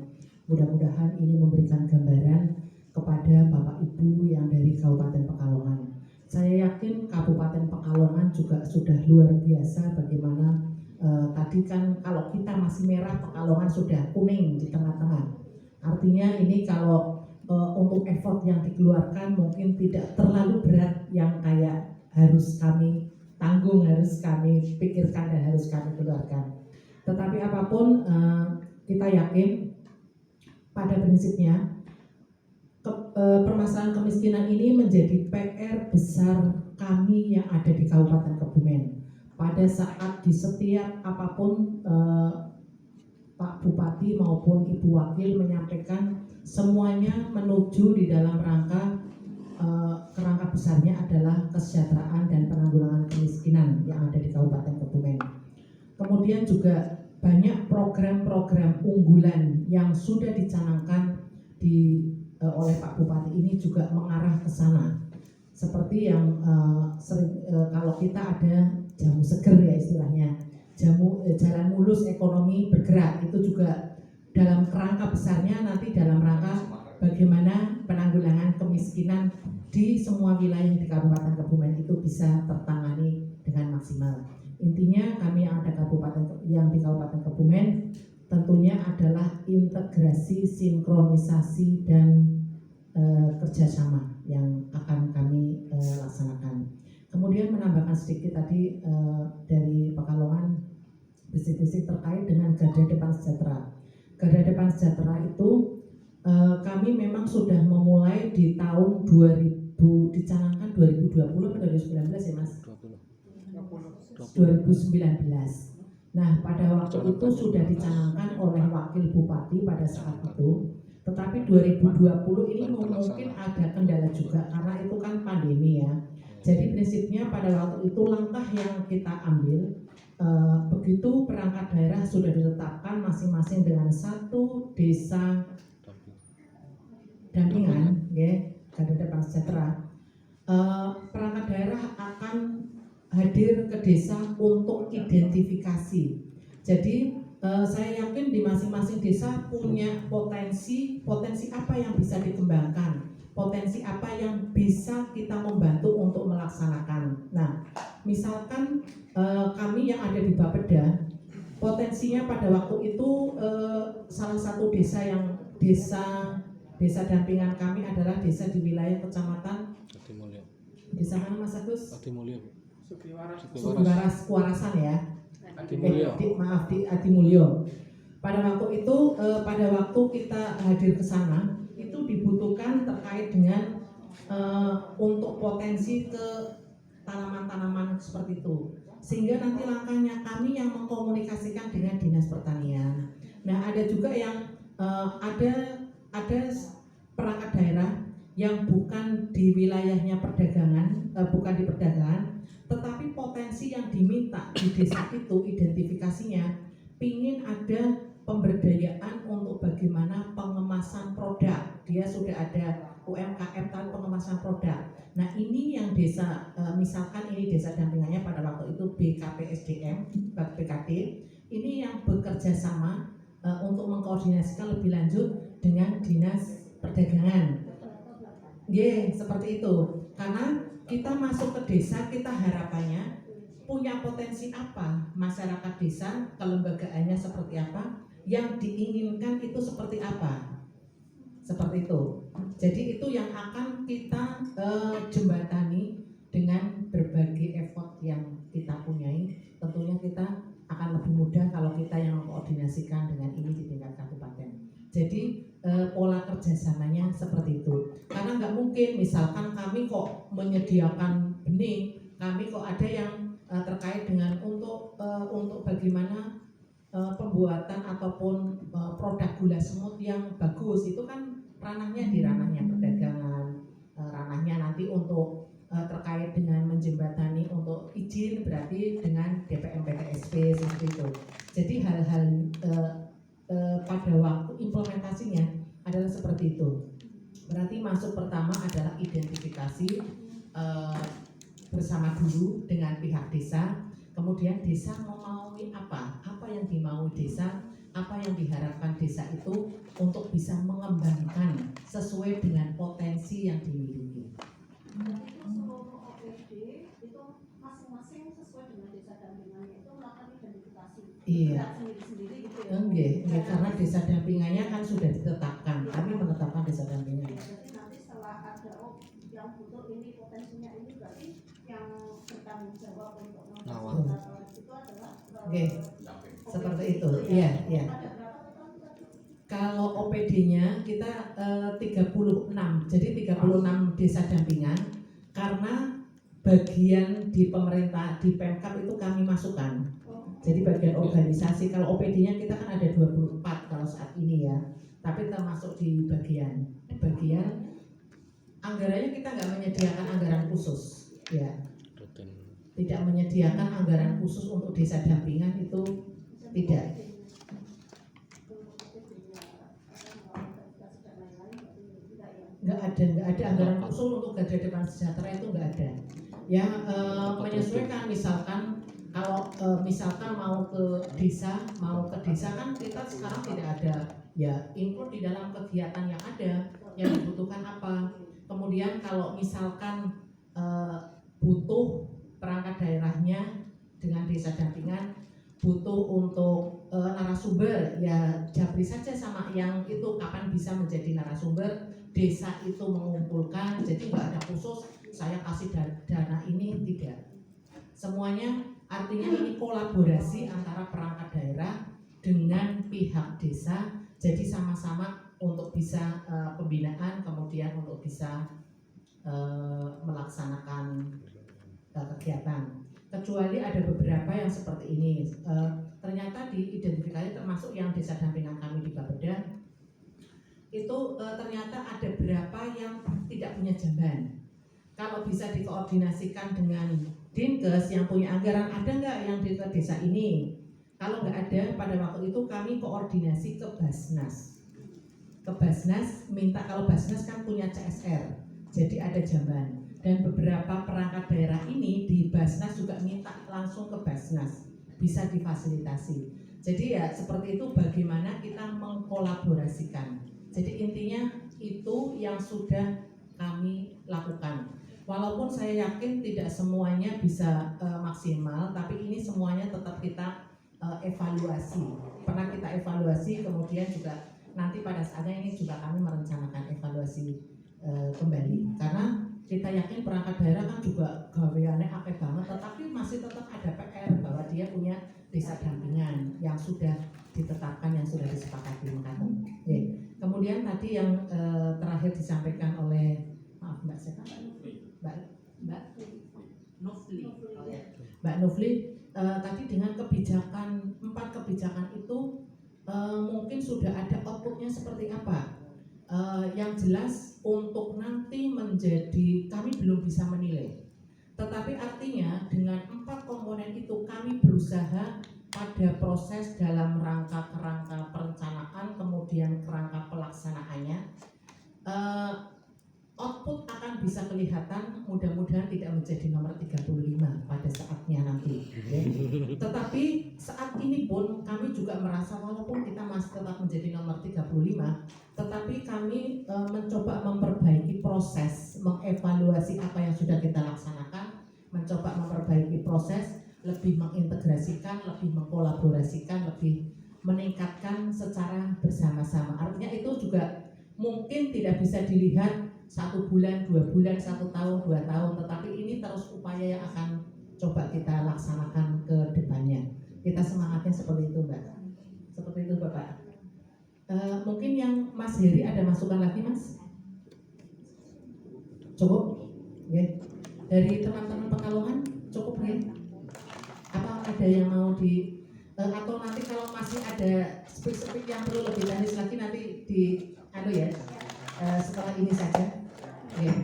mudah-mudahan ini memberikan gambaran kepada Bapak Ibu yang dari Kabupaten Pekalongan. Saya yakin Kabupaten Pekalongan juga sudah luar biasa bagaimana tadi kan kalau kita masih merah, Pekalongan sudah kuning di tengah-tengah. Artinya ini kalau untuk effort yang dikeluarkan mungkin tidak terlalu berat yang kayak harus kami tanggung, harus kami pikirkan dan harus kami keluarkan. Tetapi apapun kita yakin pada prinsipnya permasalahan kemiskinan ini menjadi PR besar kami yang ada di Kabupaten Kebumen. Pada saat di setiap apapun Pak Bupati maupun Ibu Wakil menyampaikan semuanya menuju di dalam rangka kerangka besarnya adalah kesejahteraan dan penanggulangan kemiskinan yang ada di Kabupaten Kebumen. Kemudian juga banyak program-program unggulan yang sudah dicanangkan oleh Pak Bupati ini juga mengarah ke sana. Seperti yang kalau kita ada jamu seger ya istilahnya, jalan mulus ekonomi bergerak, itu juga dalam kerangka besarnya nanti dalam rangka bagaimana penanggulangan kemiskinan di semua wilayah di Kabupaten Kebumen itu bisa tertangani dengan maksimal. Intinya kami yang ada yang di Kabupaten Kebumen tentunya adalah integrasi, sinkronisasi dan kerjasama yang akan kami laksanakan. Kemudian menambahkan sedikit tadi dari Pekalongan bisik-bisik terkait dengan garda depan sejahtera. Garda depan sejahtera itu kami memang sudah memulai di tahun 2000, dicanangkan 2020 atau 2019 ya Mas? 2019. Nah pada waktu itu sudah dicanangkan oleh Wakil Bupati pada saat itu. Tetapi 2020 ini mungkin ada kendala juga karena itu kan pandemi ya. Jadi prinsipnya pada waktu itu langkah yang kita ambil begitu perangkat daerah sudah ditetapkan masing-masing dengan satu desa dampingan, ya, garda depan sejahtera. Perangkat daerah akan hadir ke desa untuk identifikasi. Jadi saya yakin di masing-masing desa punya potensi apa yang bisa dikembangkan, potensi apa yang bisa kita membantu untuk melaksanakan. Nah, misalkan kami yang ada di Bapeda, potensinya pada waktu itu salah satu desa dampingan kami adalah desa di wilayah kecamatan desa mana Mas Agus? Sugiwaras Kuarasan ya. Di Adimulyo. Pada waktu itu, pada waktu kita hadir ke sana, itu dibutuhkan terkait dengan untuk potensi ke tanaman-tanaman seperti itu. Sehingga nanti langkahnya kami yang mengkomunikasikan dengan Dinas Pertanian. Nah, ada juga yang ada perangkat daerah yang bukan di wilayahnya perdagangan, bukan di perdagangan, tetapi potensi yang diminta di desa itu identifikasinya pingin ada pemberdayaan untuk bagaimana pengemasan produk. Dia sudah ada UMKM dan pengemasan produk. Nah ini yang desa, misalkan ini desa dampingannya pada waktu itu BKPSDM, BKD, ini yang bekerja sama untuk mengkoordinasikan lebih lanjut dengan Dinas Perdagangan. Seperti itu. Karena kita masuk ke desa, kita harapannya punya potensi apa, masyarakat desa, kelembagaannya seperti apa, yang diinginkan itu seperti apa, seperti itu. Jadi itu yang akan kita jembatani dengan berbagai effort yang kita punyai. Tentunya kita akan lebih mudah kalau kita yang mengkoordinasikan dengan ini di tingkat kabupaten. Jadi pola kerjasamanya seperti itu. Karena nggak mungkin misalkan kami kok menyediakan benih, kami kok ada yang terkait dengan untuk bagaimana pembuatan ataupun produk gula semut yang bagus, itu kan ranahnya di ranahnya perdagangan, ranahnya nanti untuk terkait dengan menjembatani untuk izin berarti dengan DPM PTSP seperti itu. Jadi hal-hal pada waktu implementasinya adalah seperti itu. Berarti masuk pertama adalah identifikasi bersama dulu dengan pihak desa, kemudian desa memaui apa yang dimaui desa, apa yang diharapkan desa itu untuk bisa mengembangkan sesuai dengan potensi yang dimiliki. Itu masing-masing sesuai dengan desa dampingannya itu melakukan identifikasi. Iya. Sendiri-sendiri gitu ya. Enggak, karena desa dampingannya kan sudah ditetapkan. Kami menetapkan desa dampingan. yang butuh ini potensinya ini berarti yang bertanggung jawab untuk Nawang. itu adalah Oke, seperti itu. Iya, iya. ada berapa total tadi? Kalau OPD-nya kita 36, jadi 36 desa dampingan karena bagian di pemerintah di Pemkab itu kami masukkan. Jadi bagian organisasi, kalau OPD-nya kita kan ada 24 kalau saat ini ya, tapi termasuk di bagian anggarannya kita nggak menyediakan anggaran khusus, ya, Rutin. tidak menyediakan anggaran khusus untuk desa dampingan itu tidak. Nggak ada anggaran khusus untuk garda depan sejahtera, itu nggak ada. Ya menyesuaikan misalkan kalau misalkan mau ke desa kan kita sekarang tidak ada ya include di dalam kegiatan yang ada yang dibutuhkan apa. Kemudian kalau misalkan butuh perangkat daerahnya dengan desa dampingan butuh untuk narasumber, ya japri saja sama yang itu kapan bisa menjadi narasumber. Desa itu mengumpulkan, jadi nggak ada khusus saya kasih dana ini, tidak. Semuanya artinya ini kolaborasi antara perangkat daerah dengan pihak desa, jadi sama-sama untuk bisa pembinaan, kemudian untuk bisa melaksanakan kegiatan. Kecuali ada beberapa yang seperti ini, ternyata diidentifikasi termasuk yang desa dampingan kami di Bapeda itu ternyata ada berapa yang tidak punya jamban. Kalau bisa dikoordinasikan dengan Dinkes yang punya anggaran, ada nggak yang di desa ini? Kalau nggak ada, pada waktu itu kami koordinasi ke Basnas. Ke Basnas minta, kalau Basnas kan punya CSR, jadi ada jamban. Dan beberapa perangkat daerah ini di Basnas juga minta langsung ke Basnas, bisa difasilitasi. Jadi ya seperti itu, bagaimana kita mengkolaborasikan. Jadi intinya itu yang sudah kami lakukan. Walaupun saya yakin tidak semuanya bisa maksimal, tapi ini semuanya tetap kita evaluasi. Pernah kita evaluasi, kemudian juga nanti pada saatnya ini juga kami merencanakan evaluasi kembali. Karena kita yakin perangkat daerah kan juga gaweannya akeh banget, tetapi masih tetap ada PR bahwa dia punya desa dampingan yang sudah ditetapkan, yang sudah disepakati. Kemudian tadi yang terakhir disampaikan oleh Mbak Nufli, tadi dengan kebijakan 4 kebijakan itu mungkin sudah ada outputnya seperti apa. Yang jelas untuk nanti menjadi, kami belum bisa menilai. Tetapi artinya dengan 4 komponen itu kami berusaha pada proses dalam kerangka perencanaan, kemudian kerangka pelaksanaannya, output akan bisa kelihatan, mudah-mudahan tidak menjadi nomor 35 pada saatnya nanti. Tetapi saat ini pun kami juga merasa walaupun kita masih tetap menjadi nomor 35, tetapi kami mencoba memperbaiki proses, mengevaluasi apa yang sudah kita laksanakan, mencoba memperbaiki proses, lebih mengintegrasikan, lebih mengkolaborasikan, lebih meningkatkan secara bersama-sama. Artinya itu juga mungkin tidak bisa dilihat 1 bulan, 2 bulan, 1 tahun, 2 tahun, tetapi ini terus upaya yang akan coba kita laksanakan ke depannya. Kita semangatnya seperti itu, Mbak. Seperti itu, Bapak. Mungkin yang Mas Heri ada masukan lagi, Mas? Cukup? Ya. Dari teman-teman Pekalongan cukup ya? Apa ada yang mau atau nanti kalau masih ada spesifik yang perlu lebih teknis lagi nanti setelah ini saja. Ya.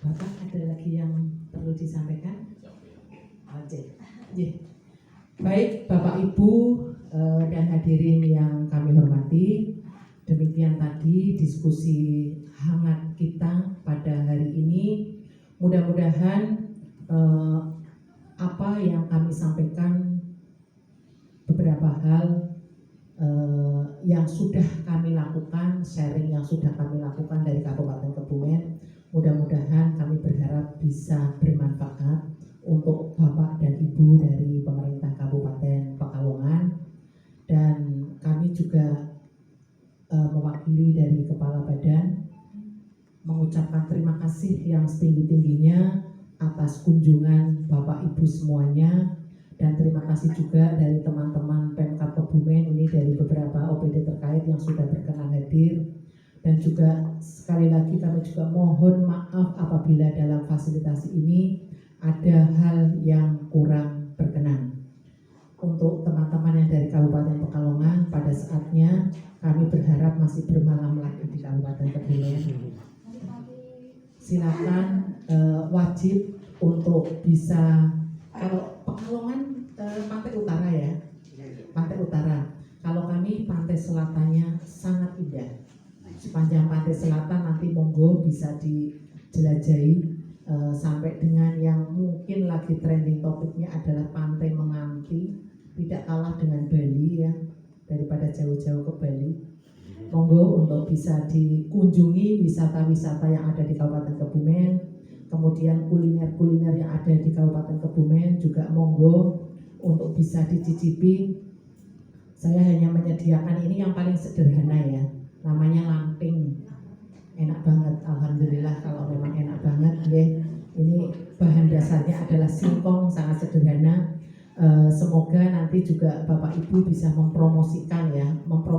Bapak ada lagi yang perlu disampaikan? Oke. Ya. Baik Bapak Ibu dan hadirin yang kami hormati, demikian tadi diskusi hangat kita pada hari ini. Mudah-mudahan apa yang kami sampaikan, beberapa hal yang sudah kami lakukan, sharing yang sudah kami lakukan dari Kabupaten Kebumen, mudah-mudahan kami berharap bisa bermanfaat untuk Bapak dan Ibu dari pemerintah Kabupaten Pekalongan, dan kami juga mewakili dari Kepala Badan mengucapkan terima kasih yang setinggi-tingginya atas kunjungan Bapak Ibu semuanya, dan terima kasih juga dari teman-teman Pemkab Kebumen ini dari beberapa OPD terkait yang sudah berkenan hadir. Dan juga sekali lagi kami juga mohon maaf apabila dalam fasilitasi ini ada hal yang kurang berkenan. Untuk teman-teman yang dari Kabupaten Pekalongan, pada saatnya kami berharap masih bermalam lagi di Kabupaten Kebumen. Silakan wajib untuk bisa, kalau Pekalongan pantai utara ya, pantai utara. Kalau kami pantai selatannya sangat indah. Sepanjang pantai selatan nanti monggo bisa dijelajahi sampai dengan yang mungkin lagi trending topiknya adalah pantai Menganti, tidak kalah dengan Bali ya, daripada jauh-jauh ke Bali. Monggo untuk bisa dikunjungi wisata-wisata yang ada di Kabupaten Kebumen, kemudian kuliner-kuliner yang ada di Kabupaten Kebumen juga monggo untuk bisa dicicipi. Saya hanya menyediakan ini yang paling sederhana ya, namanya lamping. Enak banget, alhamdulillah kalau memang enak banget ya. Ini bahan dasarnya adalah singkong, sangat sederhana. Semoga nanti juga Bapak Ibu bisa mempromosikan ya,